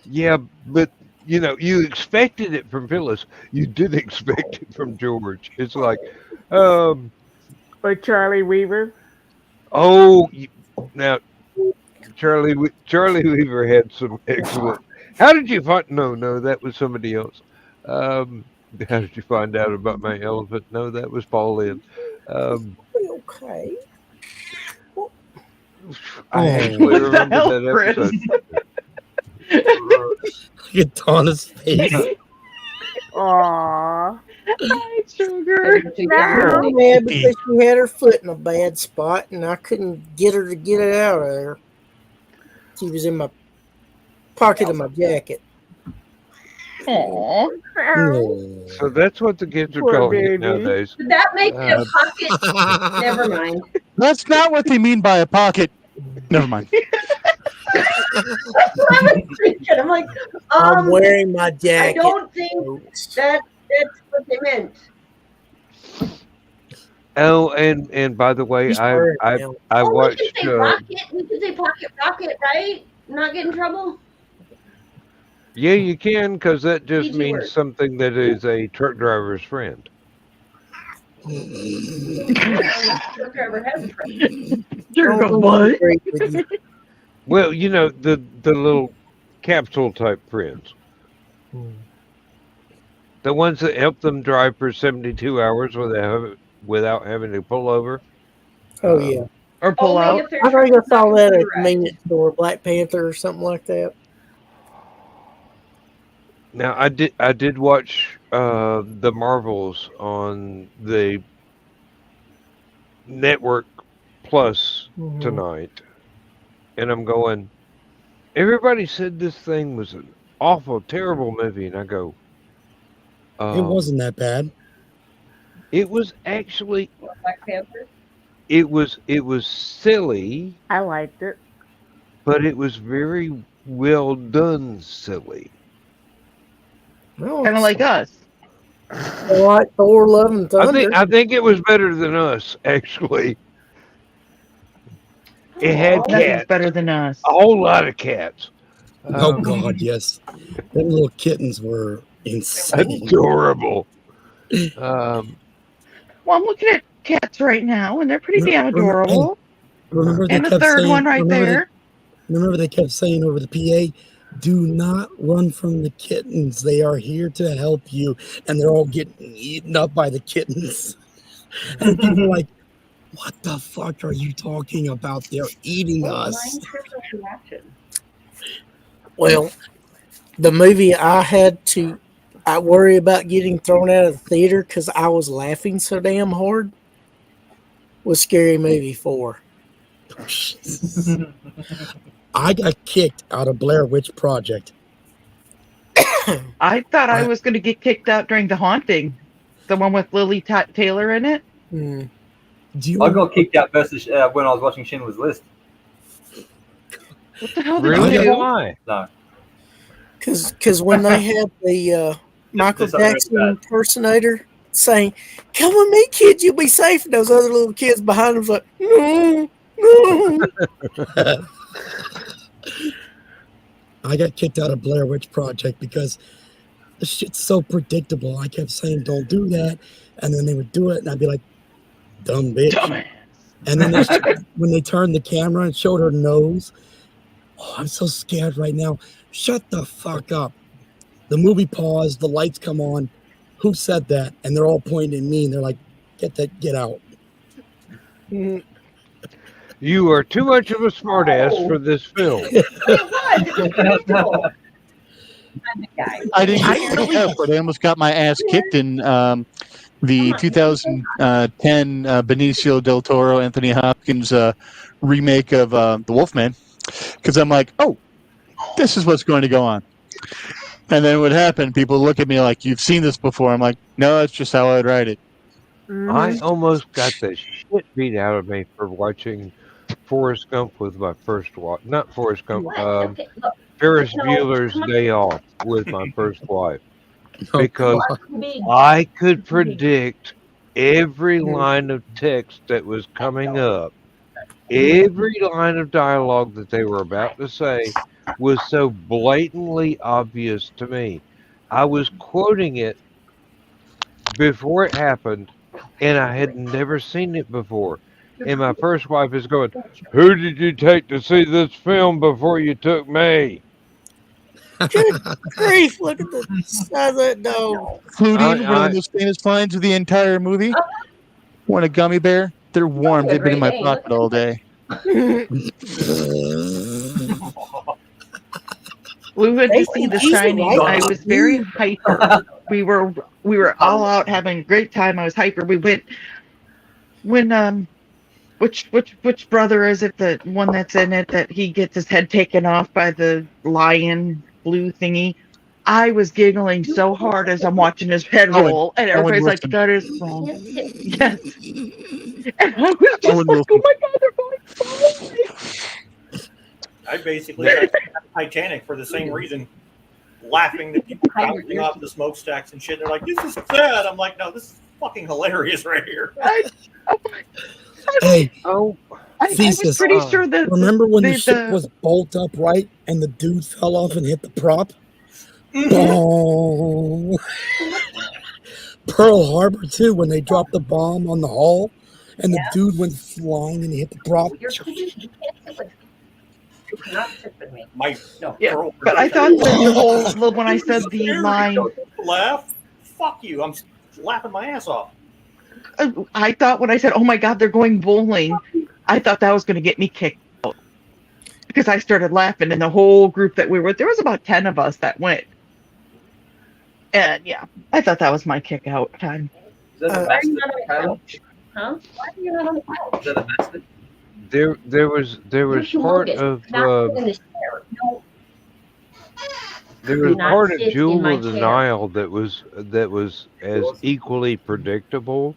yeah, but you expected it from Phyllis. You didn't expect it from George. It's like, Or Charlie Weaver. now Charlie Weaver had some excellent. How did you find? No, that was somebody else. How did you find out about my elephant? No, that was Paul Lynde. Okay. I actually What the remember hell, that Chris? episode. Get Donna's face. Aww. Hi, sugar. I was mad because she had her foot in a bad spot, and I couldn't get her to get it out of there. She was in my pocket of my jacket. Aww. So that's what the kids are Poor calling it baby. nowadays. Did that make it a pocket? Never mind. That's not what they mean by a pocket. Never mind. That's what I was thinking. I'm like, I'm wearing my I jacket. don't think that's what they meant. Oh, and by the way, He's I wearing I now. I We watched. can say rocket. We can say pocket, right? Not get in trouble. Yeah, you can, because that just PG means word. something that is a truck driver's friend. Truck driver has a friend. You're Oh, what? great with you. Well, you know, the little capsule type friends. The ones that help them drive for 72 hours without having to pull over. Oh yeah. Or pull Only out. if their I think I truck is saw not that at a direct. convenience store, Black Panther or something like that. Now, I did watch the Marvels on the Network Plus Mhm. tonight, and I'm going. Everybody said this thing was an awful, terrible movie, and I go, It wasn't that bad. it was actually Black Panther. it was silly, I liked it. but it was very well done silly. Well, Kind of like us. like Thor: Love and Thunder. I think it was better than us actually. It had Nothing's cats, better than us. a whole lot of cats. Oh God, yes. Them little kittens were insane. Adorable. Well, I'm looking at cats right now, and they're pretty damn adorable. Remember they And the kept third saying, one right there. Remember they kept saying over the PA, do not run from the kittens. They are here to help you. And they're all getting eaten up by the kittens. And people are like, what the fuck are you talking about? They're eating us. Well, the movie I worry about getting thrown out of the theater because I was laughing so damn hard was Scary Movie 4. I got kicked out of Blair Witch Project. I thought I was going to get kicked out during The Haunting. The one with Lily Taylor in it. I got kicked out versus when I was watching Schindler's List. What the hell did you do? Why? No. Because when they had the Michael Jackson impersonator saying, "Come with me, kid, you'll be safe," and those other little kids behind him was like, "No, no." I got kicked out of Blair Witch Project because the shit's so predictable. I kept saying, don't do that. And then they would do it, and I'd be like, dumb bitch. Dumbass. And then when they turned the camera and showed her nose, oh, I'm so scared right now. Shut the fuck up. The movie paused, the lights come on. Who said that? And they're all pointing at me, and they're like, get out. You are too much of a smartass for this film. I didn't get kicked out, but I almost got my ass kicked in the 2010 Benicio del Toro, Anthony Hopkins remake of The Wolfman, because I'm like, oh, this is what's going to go on. And then what happened, people look at me like, you've seen this before. I'm like, no, that's just how I'd write it. I almost got the shit beat out of me for watching Forrest Gump with my first wife. Not Forrest Gump, Ferris Bueller's Day Off with my first wife. Because I could predict every line of text that was coming up. Every line of dialogue that they were about to say was so blatantly obvious to me. I was quoting it before it happened, and I had never seen it before. And my first wife is going, who did you take to see this film before you took me? Good grief, look at the size of that dog. Including one of the most famous lines of the entire movie. Want a gummy bear? They're warm. They've been in my pocket all day. We went to see The Shining. I was very hyper. We were all out having a great time. I was hyper. We went when which brother is it, the one that's in it that he gets his head taken off by the lion blue thingy? I was giggling so hard as I'm watching his head roll, and everybody's like, "That is wrong." Yes. And I was just like, "Oh my god, they're going forward." I basically got Titanic for the same reason, laughing that people bouncing off the smokestacks and shit. They're like, "This is sad." I'm like, "No, this is fucking hilarious right here." Hey, I was pretty sure that remember when the ship was bolt upright and the dude fell off and hit the prop? Boom. Pearl Harbor too, when they dropped the bomb on the hull, and the dude went flying and he hit the prop. You're too busy. You can't sit with me. You cannot sit with me. No, Yeah, Pearl but I thought that the whole when I said the line, laugh. Fuck you! I'm laughing my ass off. I thought when I said, "Oh my God, they're going bowling," I thought that was going to get me kicked out because I started laughing, and the whole group that we were there was about 10 of us that went, and yeah, I thought that was my kick out time. Why are you not on the couch? Huh? Why are you not on the couch? There was You're part humongous. of Not sit in this chair. No. there Do was not part of sit in Jewel my of the chair. Nile that was as equally predictable.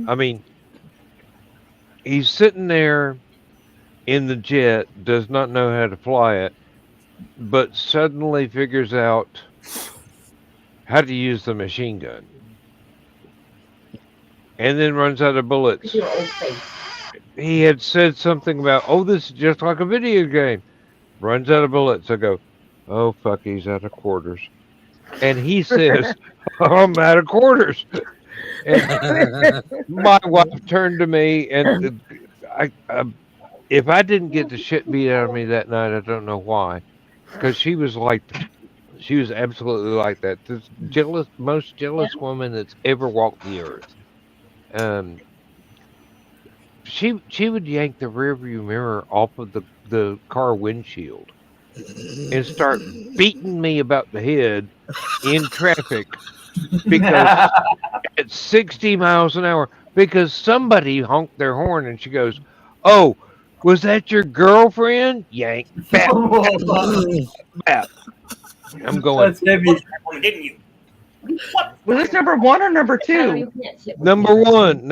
I mean, he's sitting there in the jet, does not know how to fly it, but suddenly figures out how to use the machine gun. And then runs out of bullets. Your old face. He had said something about, oh, this is just like a video game. Runs out of bullets. I go, oh, fuck, he's out of quarters. And he says, I'm out of quarters. And my wife turned to me, and if I didn't get the shit beat out of me that night, I don't know why. Because she was absolutely like that. This most jealous woman that's ever walked the earth. She would yank the rearview mirror off of the car windshield and start beating me about the head in traffic because at 60 miles an hour because somebody honked their horn and she goes, "Oh, was that your girlfriend?" Yank, bap, bap. I'm going. That's heavy. Didn't you? Was this number 1 or number 2? Number one.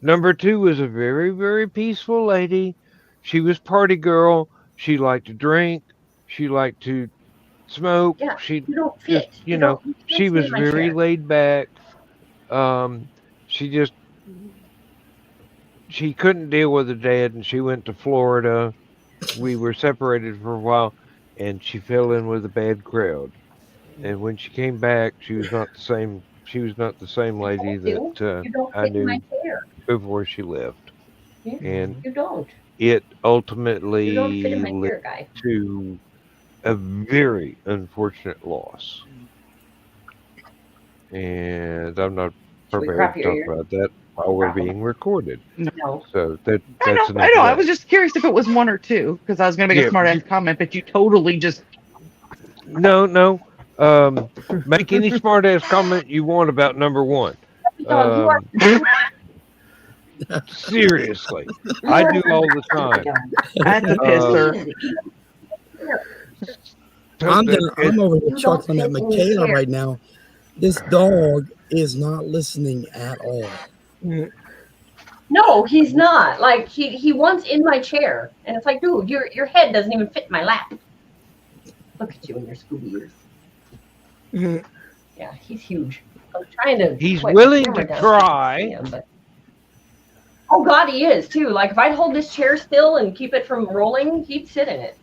Number 2 was a very, very peaceful lady. She was party girl. She liked to drink. She liked to smoke. Yeah, She you don't just, fit. you know, she was very chair. laid back. She couldn't deal with her dad, and she went to Florida. We were separated for a while, and she fell in with a bad crowd. And when she came back, she was not the same. She was not the same lady that You don't I fit in my knew chair. before she left. And You don't. it You don't fit ultimately in my chair, led guy. to a very unfortunate loss. And I'm not prepared to talk about that while we're being recorded. No. So I that's know. I was just curious if it was 1 or 2 because I was going to make a smart ass comment, but you totally just. No. Make any smart ass comment you want about number 1. Seriously, I do all the time. That's a pisser. I'm over here chuckling at Michaela right now. This dog is not listening at all. No, he's not. Like he wants in my chair, and it's like, dude, your head doesn't even fit in my lap. Look at you and your Scooby ears. Yeah, he's huge. I'm trying to. He's willing to try. Oh God, he is too. Like if I'd hold this chair still and keep it from rolling, he'd sit in it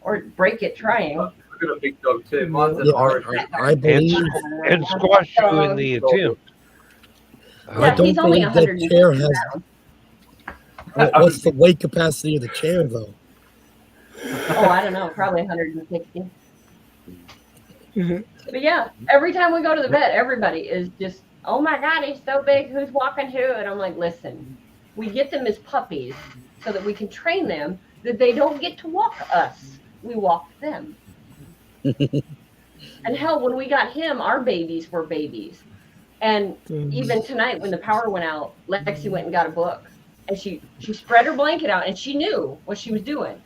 or break it trying. I've got a big dog too. Mine's an orange. I believe and squash you in the attempt. I don't believe that chair has. What's the weight capacity of the chair, though? Oh, I don't know. Probably 160. But yeah, every time we go to the vet, everybody is just, oh my God, he's so big. Who's walking who? And I'm like, listen, we get them as puppies so that we can train them that they don't get to walk us. We walk them. And hell, when we got him, our babies were babies. And even tonight when the power went out, Lexi went and got a book. And she spread her blanket out and she knew what she was doing.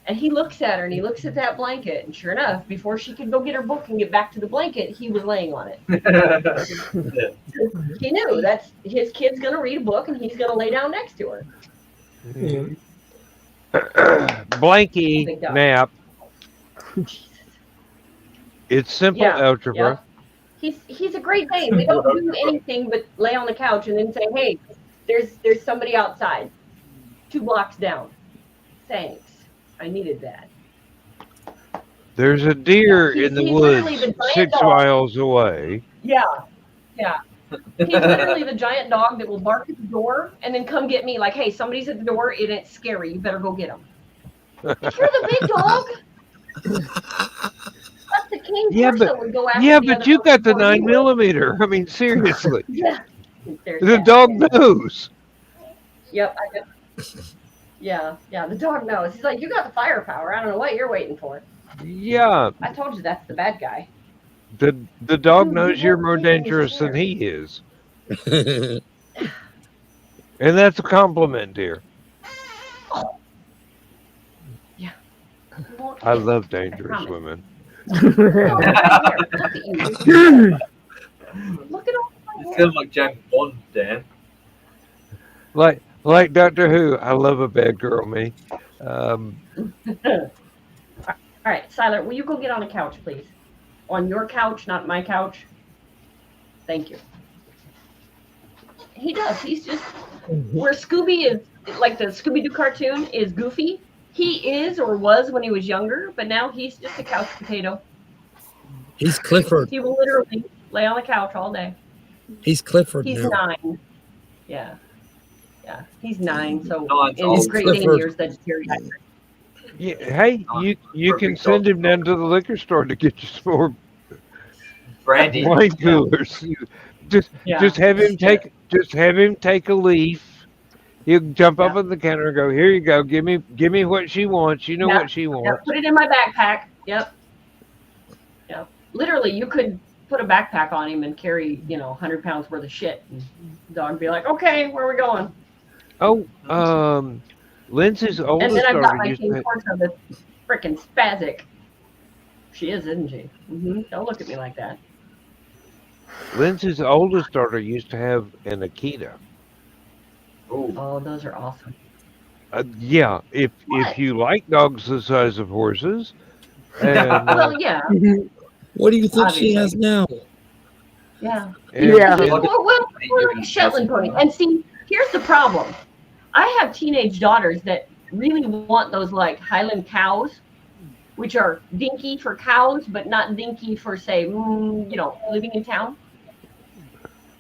And he looks at her and he looks at that blanket. And sure enough, before she could go get her book and get back to the blanket, he was laying on it. He knew that's his kid's going to read a book and he's going to lay down next to her. Blanky nap. It's simple algebra. Yeah. He's a great day. We don't do anything but lay on the couch and then say, hey, there's somebody outside 2 blocks down. Thanks. I needed that. There's a deer Yeah, in the he's woods literally the giant 6 dog. miles away. Yeah, yeah. He's literally the giant dog that will bark at the door and then come get me like, hey, somebody's at the door and it's scary. You better go get him. You're the big dog. That's the king Yeah, horse that would go after Yeah, the but other you one got the before he would. 9mm. I mean, seriously. Yeah. The dog knows. Yep. Yeah. The dog knows. He's like, you got the firepower. I don't know what you're waiting for. Yeah. I told you that's the bad guy. The dog knows you're more dangerous than he is. And that's a compliment, dear. Yeah. I love dangerous women. Look at you. Look at all my You hair. sound like James Bond, Dan. Like Doctor Who, I love a bad girl, me. All right, Siler, will you go get on the couch, please? On your couch, not my couch. Thank you. He does. He's just where Scooby is, like the Scooby-Doo cartoon is Goofy. He is or was when he was younger, but now he's just a couch potato. He's Clifford. He will literally lay on the couch all day. He's Clifford He's now. 9. Yeah. He's 9. So Nine's in his old. Great Dane Clifford. years, that's geriatric. Yeah, hey, you can send him down to the liquor store to get you some more Brandy. wine coolers. Just have him take a leaf. He'll jump up on the counter and go, "Here you go. Give me what she wants. You know what she wants." Put it in my backpack. Yep. Literally, you could put a backpack on him and carry, 100 pounds worth of shit. And the dog would be like, okay, where are we going? Oh, Lindsay's And oldest then I've got daughter my used King to. Corso that's freaking spastic. She is, isn't she? Don't look at me like that. Lindsay's oldest daughter used to have an Akita. Oh, those are awesome. Yeah, if you like dogs the size of horses, and, Well, yeah. What do you think she has Obviously. now? Yeah. and- Well, like a Shetland pony. And see, here's the problem. I have teenage daughters that really want those like Highland cows, which are dinky for cows, but not dinky for, say, living in town.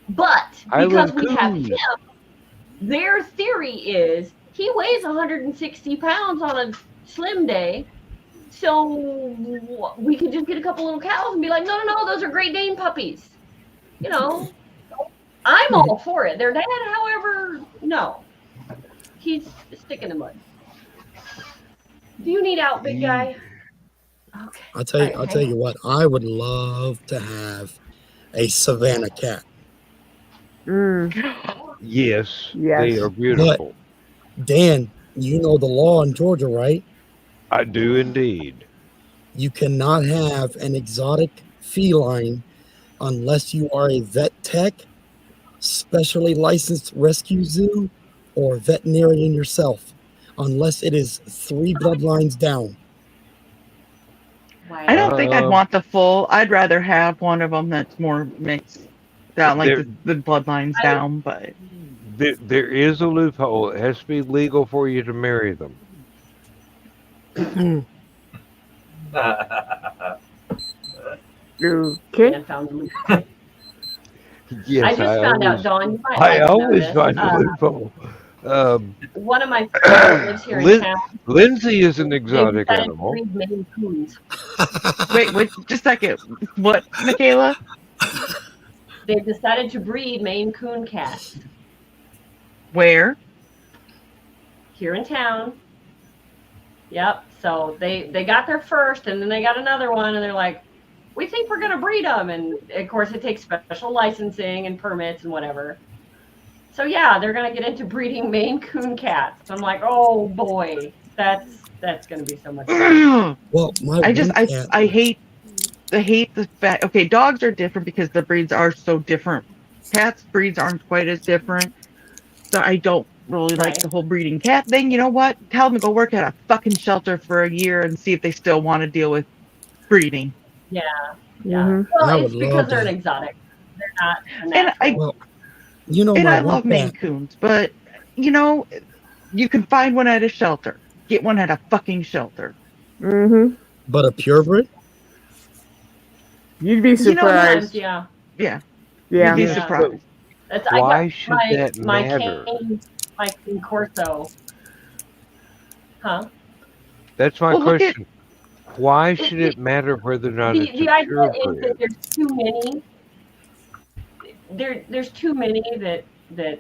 But because Highland we have coos. him, their theory is he weighs 160 pounds on a slim day. So we could just get a couple little cows and be like, no, those are Great Dane puppies. I'm all for it. Their dad, however, no. He's a stick in the mud. Do you need out, big guy? Okay. I'll tell you what, I would love to have a Savannah cat. Yes, Yes. they are beautiful. Dan, you know the law in Georgia, right? I do indeed. You cannot have an exotic feline unless you are a vet tech, specially licensed rescue zoo, or veterinarian yourself, unless it is 3 bloodlines down. I don't think I'd want the full. I'd rather have one of them that's more mixed down, like the bloodlines down. But there is a loophole. It has to be legal for you to marry them. Okay. Yes, I just found out, Dawn. You might I like to know always this. find a loophole. One of my friends that lives here in town. Lindsay is an they exotic decided to animal. breed Maine Coons. wait, just a second. What, Michaela? They've decided to breed Maine Coon cats Where? here in town. Yep. So they got their first, and then they got another one, and they're like, we think we're going to breed them. And of course, it takes special licensing and permits and whatever. So yeah, they're going to get into breeding Maine Coon cats. I'm like, oh boy, that's going to be so much fun. Well, I hate the fact. Okay, dogs are different because the breeds are so different. Cats breeds aren't quite as different. So I don't really like the whole breeding cat thing. You know what? Tell them to go work at a fucking shelter for a year and see if they still want to deal with breeding. Yeah. Mm-hmm. Well, it's because they're an exotic. They're not a natural. I love Maine Coons, but you can find one at a shelter. Get one at a fucking shelter. Mm-hmm. But a purebred? You'd be You know, surprised. Sometimes, yeah. Yeah, Yeah. you'd be Yeah. surprised. That's Why I got should that matter? my King Corso. Huh? That's my Well, look at question. Why should it matter whether or not it's the a idea is that purebred? there's too many. There's too many that there's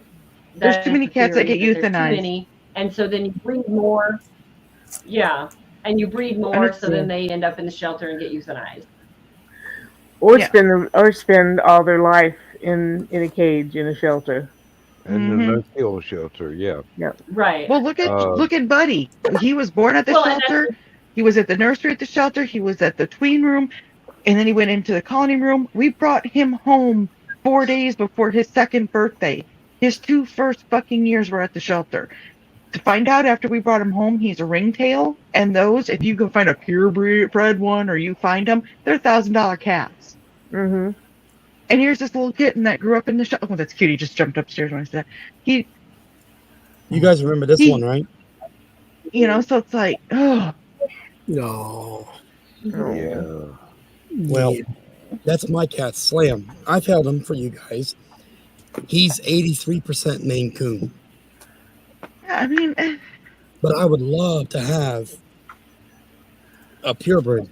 too many that's the cats that theory, get is that there's too euthanized. many, and so then you breed more. Yeah, and you breed more, so then they end up in the shelter and get euthanized. Or Yeah. spend all their life in a cage in a shelter. And the no-kill shelter, yeah. Yeah. Right. Well, look at Buddy. He was born at the Well, and shelter. He was at the nursery at the shelter. He was at the tween room, and then he went into the colony room. We brought him home 4 days before his second birthday. His 2 first fucking years were at the shelter. To find out after we brought him home, he's a ringtail, and those, if you go find a purebred one or you find them, they're $1,000 cats. Mm-hmm. And here's this little kitten that grew up in the shelter. Oh, that's cute. He just jumped upstairs when I said that. You guys remember this one, right? You know, so it's like, oh. No. Yeah. Well, that's my cat, Slam. I've held him for you guys. He's 83% Maine Coon. I mean, but I would love to have a purebred.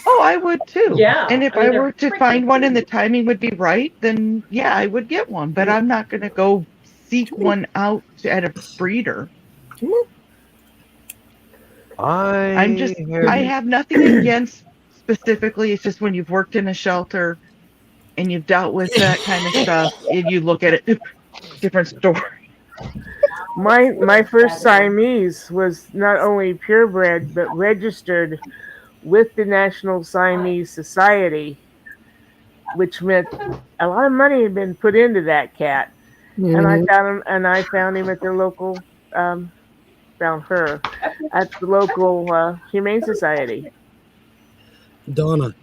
Oh, I would too. Yeah. And if I were to find one and the timing would be right, then yeah, I would get one. But I'm not going to go seek one out at a breeder. I have nothing against specifically. It's just when you've worked in a shelter and you've dealt with that kind of stuff, and you look at it, different story. My first Siamese was not only purebred but registered with the National Siamese Society, which meant a lot of money had been put into that cat. And I found him at the local found her at the local Humane Society. Donna,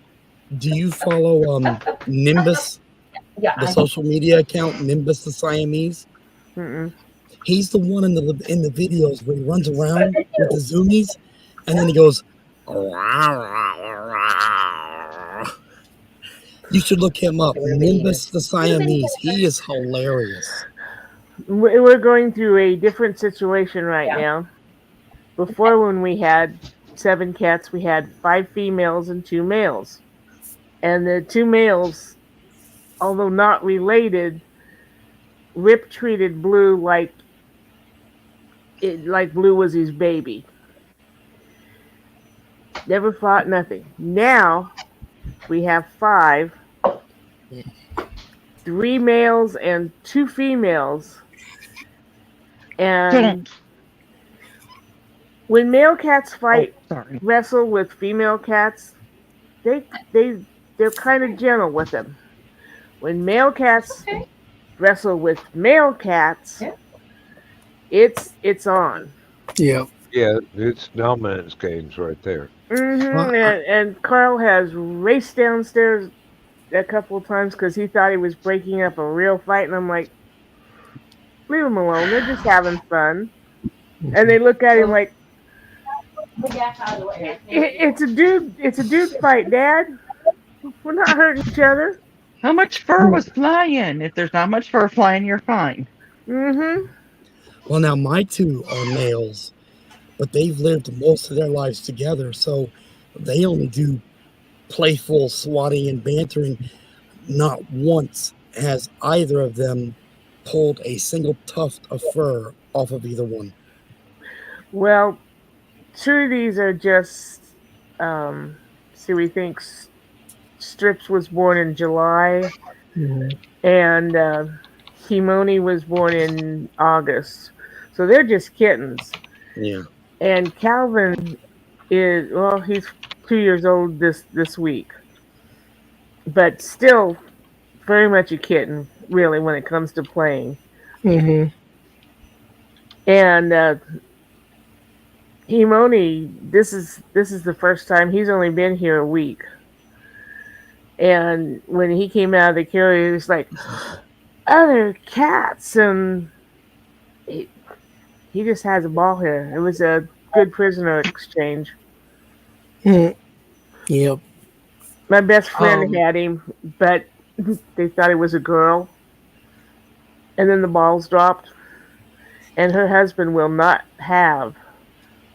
do you follow Nimbus, the social media account Nimbus the Siamese? Mm-mm. He's the one in the videos where he runs around with the zoomies, and then he goes. You should look him up. Nimbus the Siamese. He is hilarious. We're going through a different situation right now. Before, when we had 7 cats, we had 5 females and 2 males. And the 2 males, although not related, Rip treated Blue like Blue was his baby. Never fought, nothing. Now we have 5, 3 males and 2 females. And when male cats wrestle with female cats, they're kind of gentle with them. When male cats wrestle with male cats, it's on. Yeah. Yeah, it's dominance games right there. Mm-hmm. And Carl has raced downstairs a couple of times because he thought he was breaking up a real fight, and I'm like, leave them alone. They're just having fun. And they look at him like, it's a dude fight, Dad. We're not hurting each other. How much fur was flying? If there's not much fur flying, you're fine. Mm-hmm. Well, now my 2 are males, but they've lived most of their lives together, so they only do playful swatting and bantering. Not once has either of them pulled a single tuft of fur off of either one. Well, 2 of these are just, we think Strips was born in July, and Himoni was born in August. So they're just kittens. Yeah. And Calvin he's 2 years old this week. But still very much a kitten, really, when it comes to playing. Mm-hmm. And Himoni, this is the first time. He's only been here a week. And when he came out of the carrier, he was like, other cats, and he just has a ball here. It was a good prisoner exchange. Yep. My best friend Um, had him, but they thought it was a girl. And then the balls dropped. And her husband will not have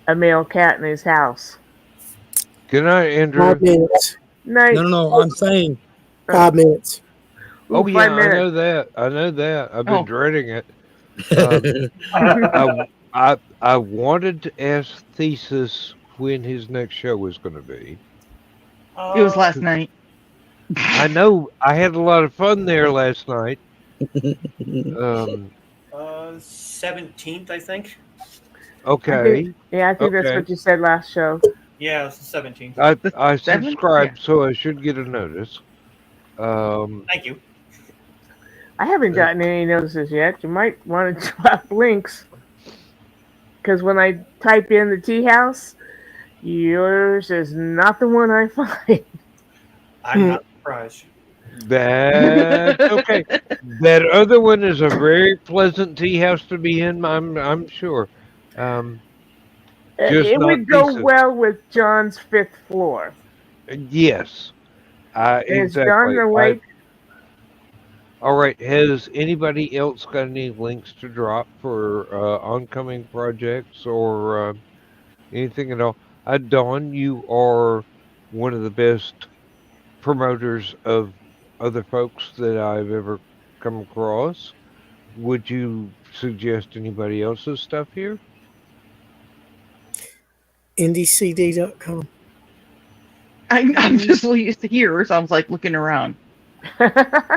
a male cat in his house. Good night, 5 Andrew. minutes. Night. No. I'm saying 5 minutes. Oh Ooh, yeah, 5 I minutes. know that. I know that. I've been Oh. dreading it. I wanted to ask Thesis when his next show was going to be. It was last night. I know I had a lot of fun there last night. 17th, I think. Okay. I think that's Okay. what you said last show. Yeah, it's the 17th. I Seven? subscribed, so I should get a notice. Thank you. I haven't gotten any notices yet. You might want to drop links. Because when I type in the tea house, yours is not the one I find. I'm not surprised. That's okay. That other one is a very pleasant tea house to be in. I'm sure. Just It not would go Thesis. well with John's 5th floor. Yes. Is John Exactly. awake? All right. Has anybody else got any links to drop for oncoming projects or anything at all? Dawn, you are one of the best promoters of other folks that I've ever come across. Would you suggest anybody else's stuff here? IndieCD.com. I'm just so used to here, so I was like looking around.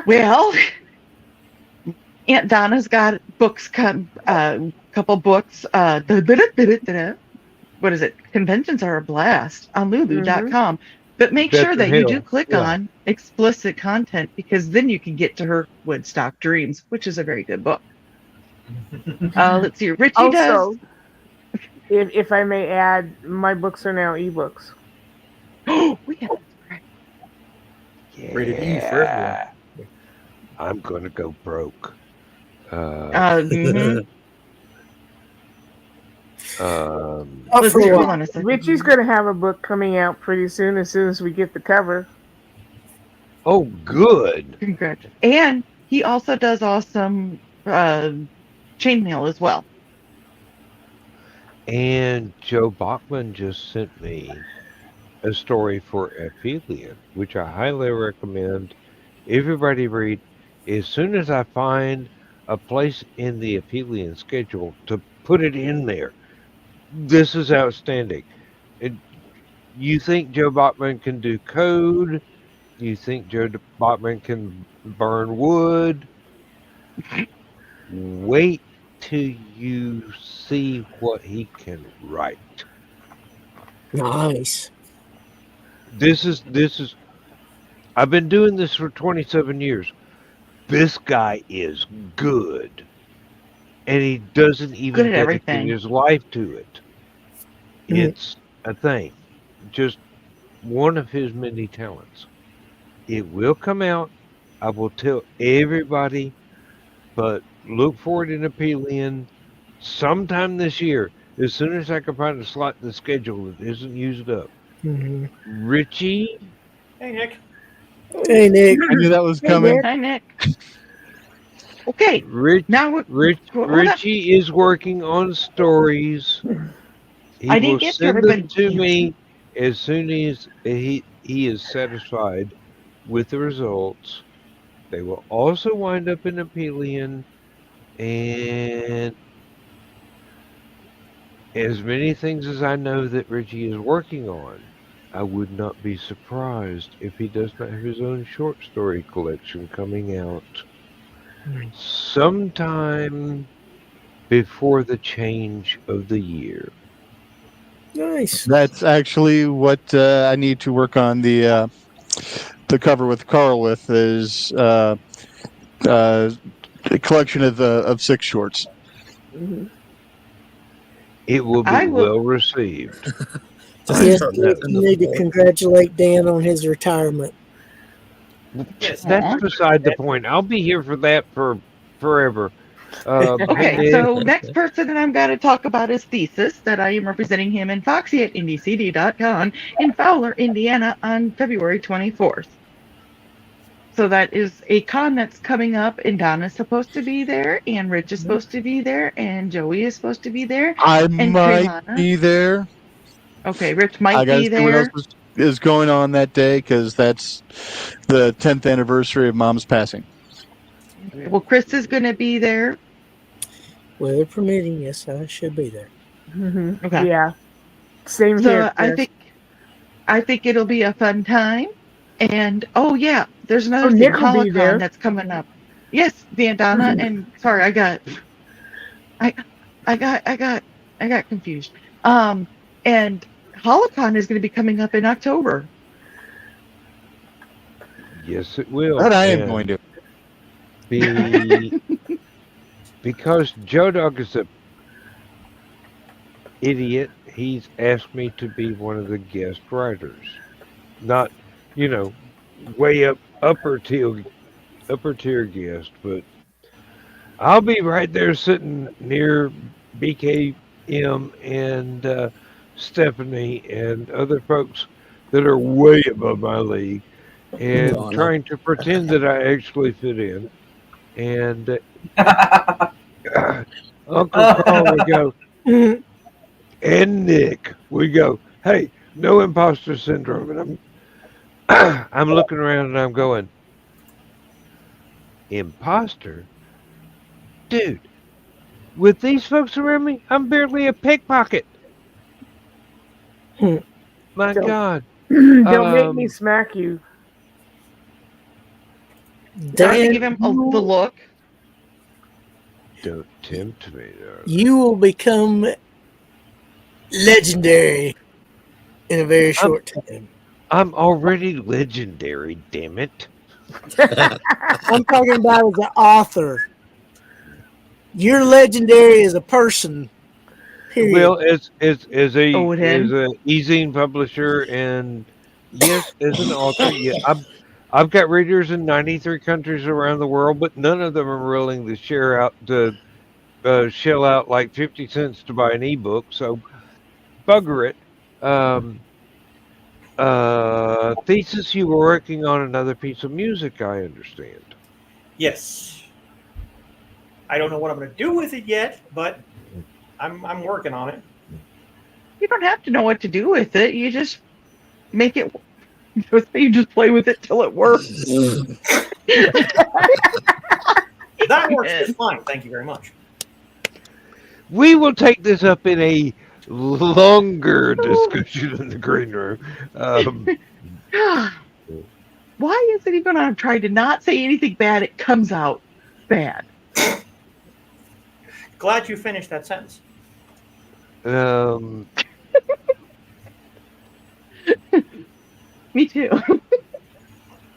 Well, Aunt Donna's got books, couple books. What is it? Conventions are a blast on Lulu.com. But make That's sure that in you do hell. click Yeah. on explicit content because then you can get to her Woodstock Dreams, which is a very good book. Let's see. Richie does. Also, if I may add, my books are now ebooks. We have Rated E for everyone. I'm gonna go broke. mhm. Not for a Hold while. on a second. Richie's going to have a book coming out pretty soon as we get the cover. Oh, good. Congrats. And he also does awesome chainmail as well. And Joe Bachman just sent me a story for Aphelion, which I highly recommend everybody read. As soon as I find a place in the Aphelion schedule to put it in there, this is outstanding. You think Joe Bachman can do code? You think Joe Bachman can burn wood? Wait till you see what he can write. Nice. This is I've been doing this for 27 years. This guy is good. And he doesn't even Good at dedicate everything. his life to it. It's a thing. Just one of his many talents. It will come out. I will tell everybody, but look for it in Aphelion sometime this year. As soon as I can find a slot in the schedule that isn't used up. Mhm. Richie, Hey, Nick. Hey, Nick. I knew that was coming. Hi, Nick. Okay. Now Richie is working on stories. He I didn't will get to send them to everybody. me as soon as he is satisfied with the results. They will also wind up in Aphelion, and as many things as I know that Richie is working on, I would not be surprised if he does not have his own short story collection coming out sometime before the change of the year. Nice. That's actually what I need to work on the cover with Carl with is a collection of 6 shorts. Mm-hmm. It will be well received. Yes, you need to congratulate Dan on his retirement. That's beside the point. I'll be here for that for forever. Okay, so next person that I'm going to talk about is Thesis, that I am representing him in Foxy at IndieCD.com in Fowler, Indiana on February 24th. So that is a con that's coming up, and Donna's supposed to be there, and Rich is supposed to be there, and Joey is supposed to be there, I and might Kaylana. be there. Okay, Rich I might gotta be see what else there. is going on that day because that's the 10th anniversary of Mom's passing. Well, Chris is going to be there. Weather permitting, yes, I should be there. Okay. Yeah. Same So here. I think it'll be a fun time. And oh yeah, there's another thing, Nick will be there. Hallowcon that's coming up. Yes, Donna, and sorry, I got confused. And Hallowcon is going to be coming up in October. Yes, it will. But I am going to. Because Joe Dog is a idiot, he's asked me to be one of the guest writers. Not, way upper tier guest, but I'll be right there sitting near BKM and Stephanie and other folks that are way above my league and trying to pretend that I actually fit in. And Uncle Carl would go, and Nick would go, hey, no imposter syndrome. And I'm looking around and I'm going, imposter? Dude, with these folks around me, I'm barely a pickpocket. My God. Don't make me smack you. Dan, give him the look. Don't tempt me, darling. You will become legendary in a very short time. I'm already legendary, damn it. I'm talking about as an author. You're legendary as a person. Period. Well, as a e-zine publisher, and yes, as an author, yeah, I've got readers in 93 countries around the world, but none of them are willing to shell out like 50 cents to buy an ebook. So, bugger it. Thesis, you were working on another piece of music, I understand. Yes. I don't know what I'm going to do with it yet, but I'm working on it. You don't have to know what to do with it. You just make it. You just play with it till it works. That works just fine. Thank you very much. We will take this up in a longer discussion in the green room. Why is it even I'm trying to not say anything bad? It comes out bad. Glad you finished that sentence. Me too.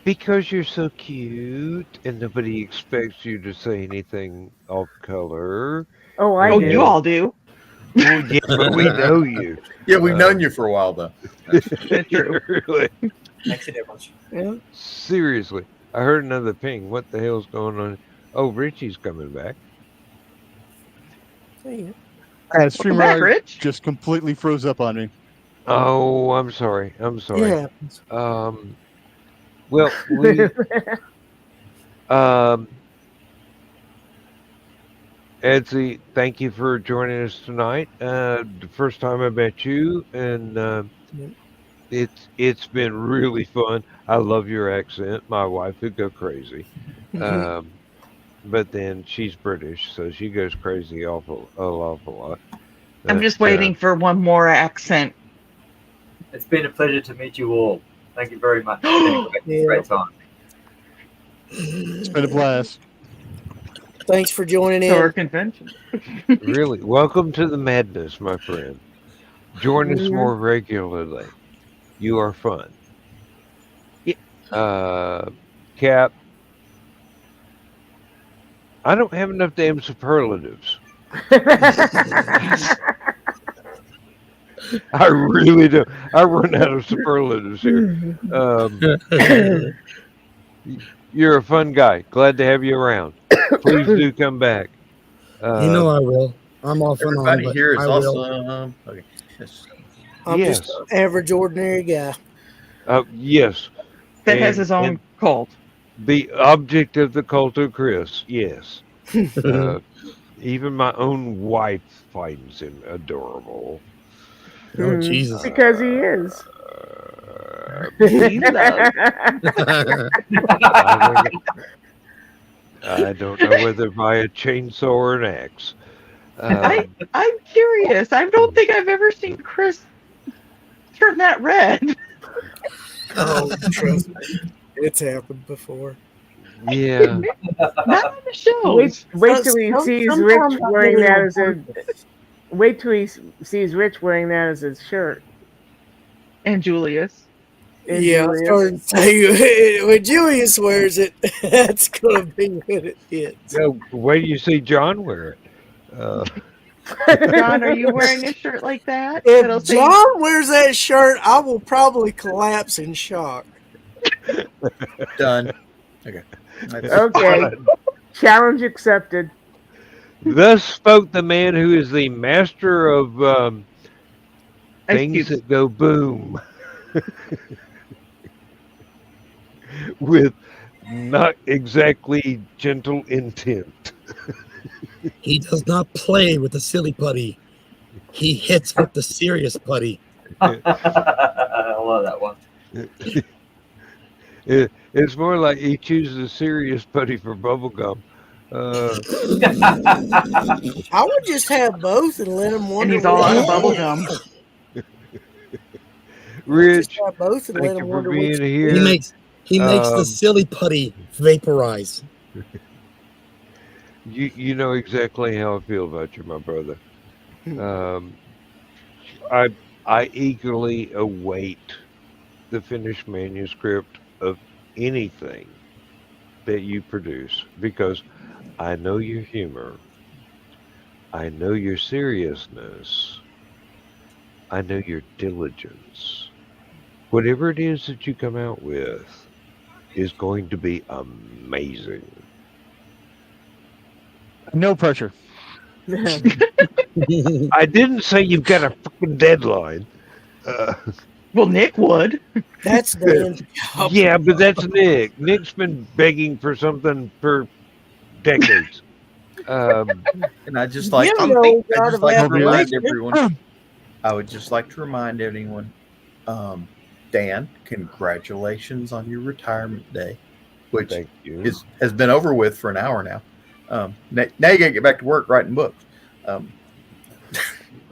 Because you're so cute and nobody expects you to say anything off color. Oh, I do. You all do. Well, yeah, but we know you. Yeah, we've known you for a while, though. That's true. Really. Makes a difference. Yeah. Seriously, I heard another ping. What the hell's going on? Oh, Richie's coming back. StreamYard just completely froze up on me. Oh, I'm sorry. Yeah. Well, we, Edsy, thank you for joining us tonight. The first time I met you, and it's been really fun. I love your accent. My wife would go crazy. But then she's British, so she goes crazy an awful lot. I'm just waiting for one more accent. It's been a pleasure to meet you all. Thank you very much. It's been a great time. It's been a blast. Thanks for joining in. Our convention. Really, welcome to the madness, my friend. Join us more regularly. You are fun. Cap, I don't have enough damn superlatives. I really do. I run out of superlatives here. You're a fun guy. Glad to have you around. Please do come back. You know I will. I'm off and on, Everybody but here is I will. awesome. Okay. Yes. I'm Yes. just an average, ordinary guy. Yes. That has And- his own and cult. the object of the cult of Chris. Yes. Even my own wife finds him adorable. Oh Jesus! Because he is. He loves. I don't know whether by a chainsaw or an axe. I'm curious. I don't think I've ever seen Chris turn that red. Oh, trust me, it's happened before. Yeah. Not on the show. Wait till he sees Rich Sometimes I wearing do it that on as a. purpose. Wait till he sees Rich wearing that as his shirt. And Julius. And Yeah, I Julius. started to tell you when Julius wears it, that's gonna be when it hits. Yeah, wait till you see John wear it. John, are you wearing a shirt like that? That'll If say- John wears that shirt, I will probably collapse in shock. Done. Okay. Okay. Challenge accepted. Thus spoke the man who is the master of things that go boom. With not exactly gentle intent. He does not play with the silly putty. He hits with the serious putty. I love that one. It's more like he chooses a serious putty for bubblegum. I would just have both and let him wonder. And he's all out of which- bubble gum. Rich, Just have both and let thank him you for wonder being which. here. He makes the silly putty vaporize. You know exactly how I feel about you, my brother. I eagerly await the finished manuscript of anything that you produce because I know your humor. I know your seriousness. I know your diligence. Whatever it is that you come out with is going to be amazing. No pressure. I didn't say you've got a fucking deadline. Well, Nick would. That's Dan's job. Yeah, but that's Nick. Nick's been begging for something for decades. And I just like, You know, I God just of like to Aphelion. remind everyone. I would just like to remind everyone, Dan, congratulations on your retirement day, which Thank you. has been over with for an hour now. Now you got to get back to work writing books.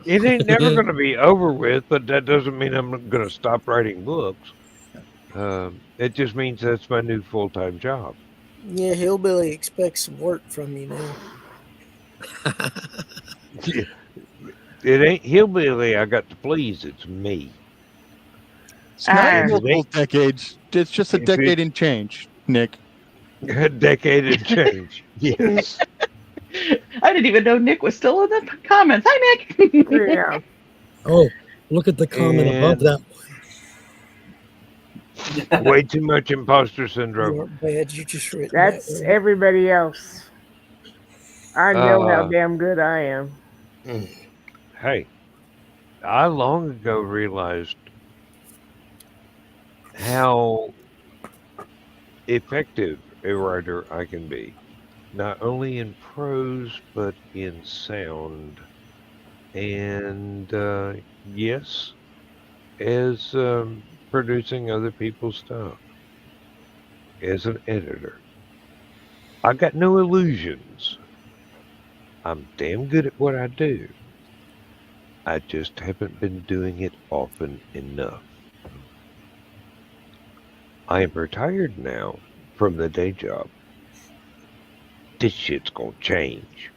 It ain't never going to be over with, but that doesn't mean I'm going to stop writing books. It just means that's my new full-time job. Yeah, Hillbilly expects some work from you now. It ain't Hillbilly I got to please, it's me. It's not Ah. multiple decades. It's just a If it- decade and change, Nick. A decade and change. Yes. I didn't even know Nick was still in the comments. Hi, Nick. Yeah. Oh, look at the comment above And- that. Way too much imposter You syndrome. aren't bad. You just written That's that one. everybody else. I know how Uh, damn good I am. Hey, I long ago realized how effective a writer I can be, not only in prose, but in sound. And yes, as producing other people's stuff, as an editor. I got no illusions. I'm damn good at what I do. I just haven't been doing it often enough. I am retired now from the day job. This shit's gonna change.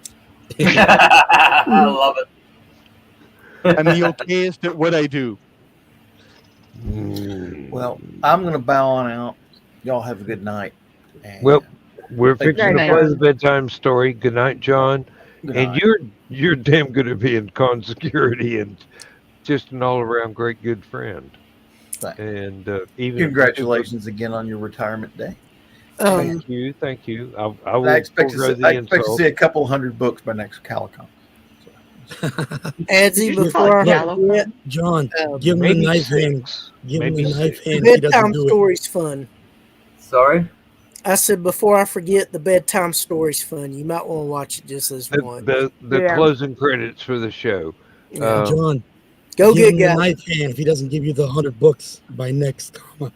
I love it. I'm the okayest at what I do. Well, I'm going to bow on out. Y'all have a good night. And Well, we're Thank fixing you. to play the bedtime story. Good night, John. good And night. you're damn good at being con security and just an all around great good friend. Thanks. And even Congratulations again on your retirement day. Thank you. I I will expect forego to the see insult. a couple hundred books by next Hallowcon. Adsy, Just before I like forget, John, um, give him the Maybe knife hand. 6. Give him Maybe the knife 6. the hand if he doesn't bedtime do it. story's fun. Sorry. I said before I forget, the bedtime story's fun. You might want to watch it just this once. The Yeah. closing credits for the show. Yeah. John, Go give get him the guys. knife hand if he doesn't give you the 100 books by next comic.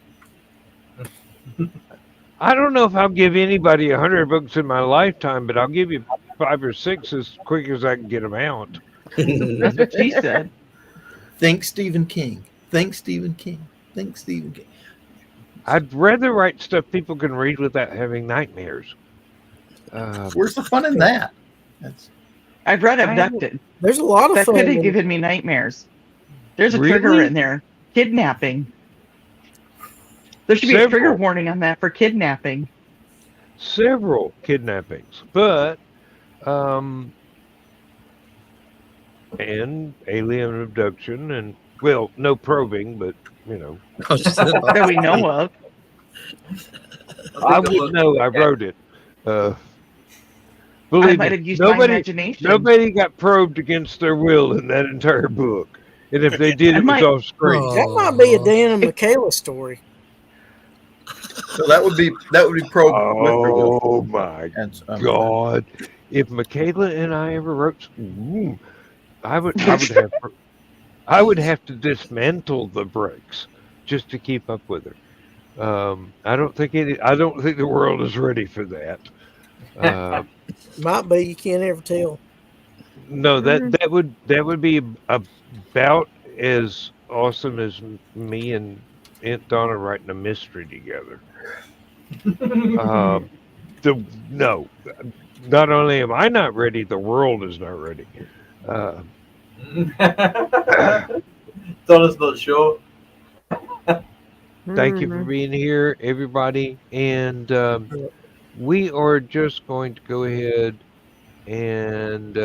I don't know if I'll give anybody 100 books in my lifetime, but I'll give you 5 or 6 as quick as I can get them out. That's what she said. Think Stephen King. Think Stephen King. Think Stephen King. I'd rather write stuff people can read without having nightmares. Where's the fun in that? I've read Abducted. There's a lot of That fun. could have in- given me nightmares. There's a Really? trigger in there. Kidnapping. There should be a trigger warning on that for kidnapping. Several kidnappings, but and alien abduction, and well, no probing, but you know, that we know of. I would know. I wrote it. Believe might me, have used my imagination. nobody got probed against their will in that entire book, and if they did, it was off screen. That might be a Dan and Michaela story. So that would be probed. Oh my God! If Michaela and I ever wrote, I would have to dismantle the bricks just to keep up with her. I don't think the world is ready for that. Might be. You can't ever tell. No, that would be about as awesome as me and Aunt Donna writing a mystery together. No, not only am I not ready, the world is not ready. Donna's not sure. Thank you for being here, everybody, and we are just going to go ahead and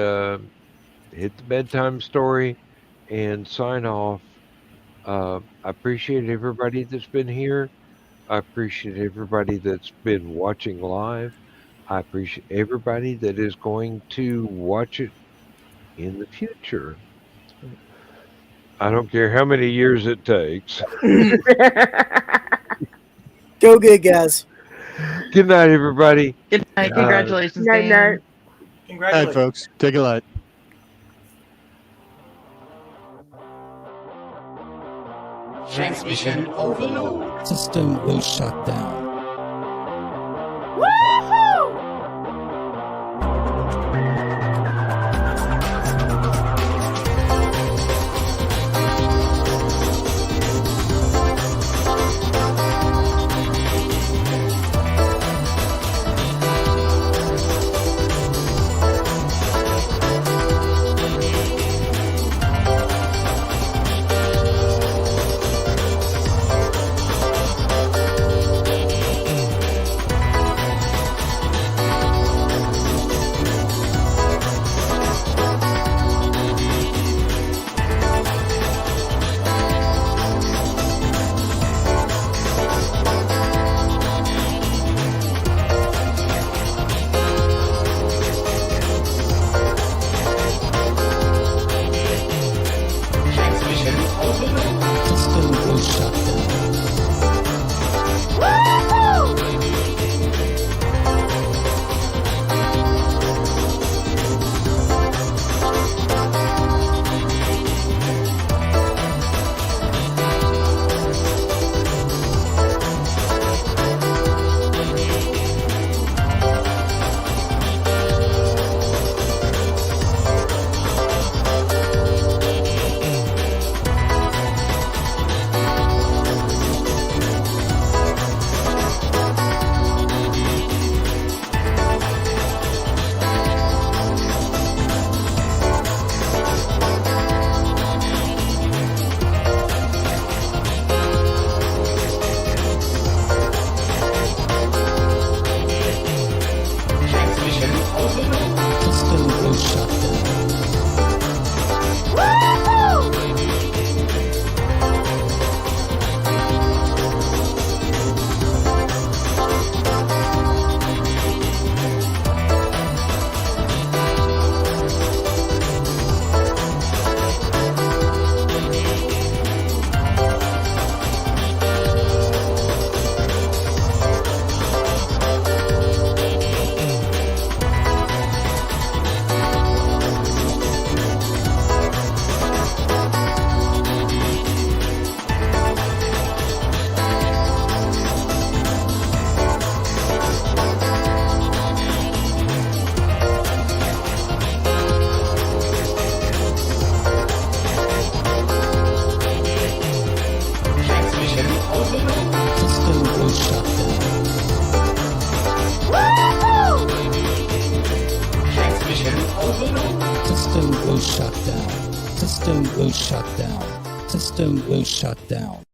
hit the bedtime story and sign off. I appreciate everybody that's been here. I appreciate everybody that's been watching live. I appreciate everybody that is going to watch it in the future. I don't care how many years it takes. Go good, guys. Good night, everybody. Good night. Congratulations, Night, Dan. night. All right, Congratulations. folks. Take a light. Transmission overload. System will shut down. System will shut down. Transmission overload. System will shut down. System will shut down. System will shut down.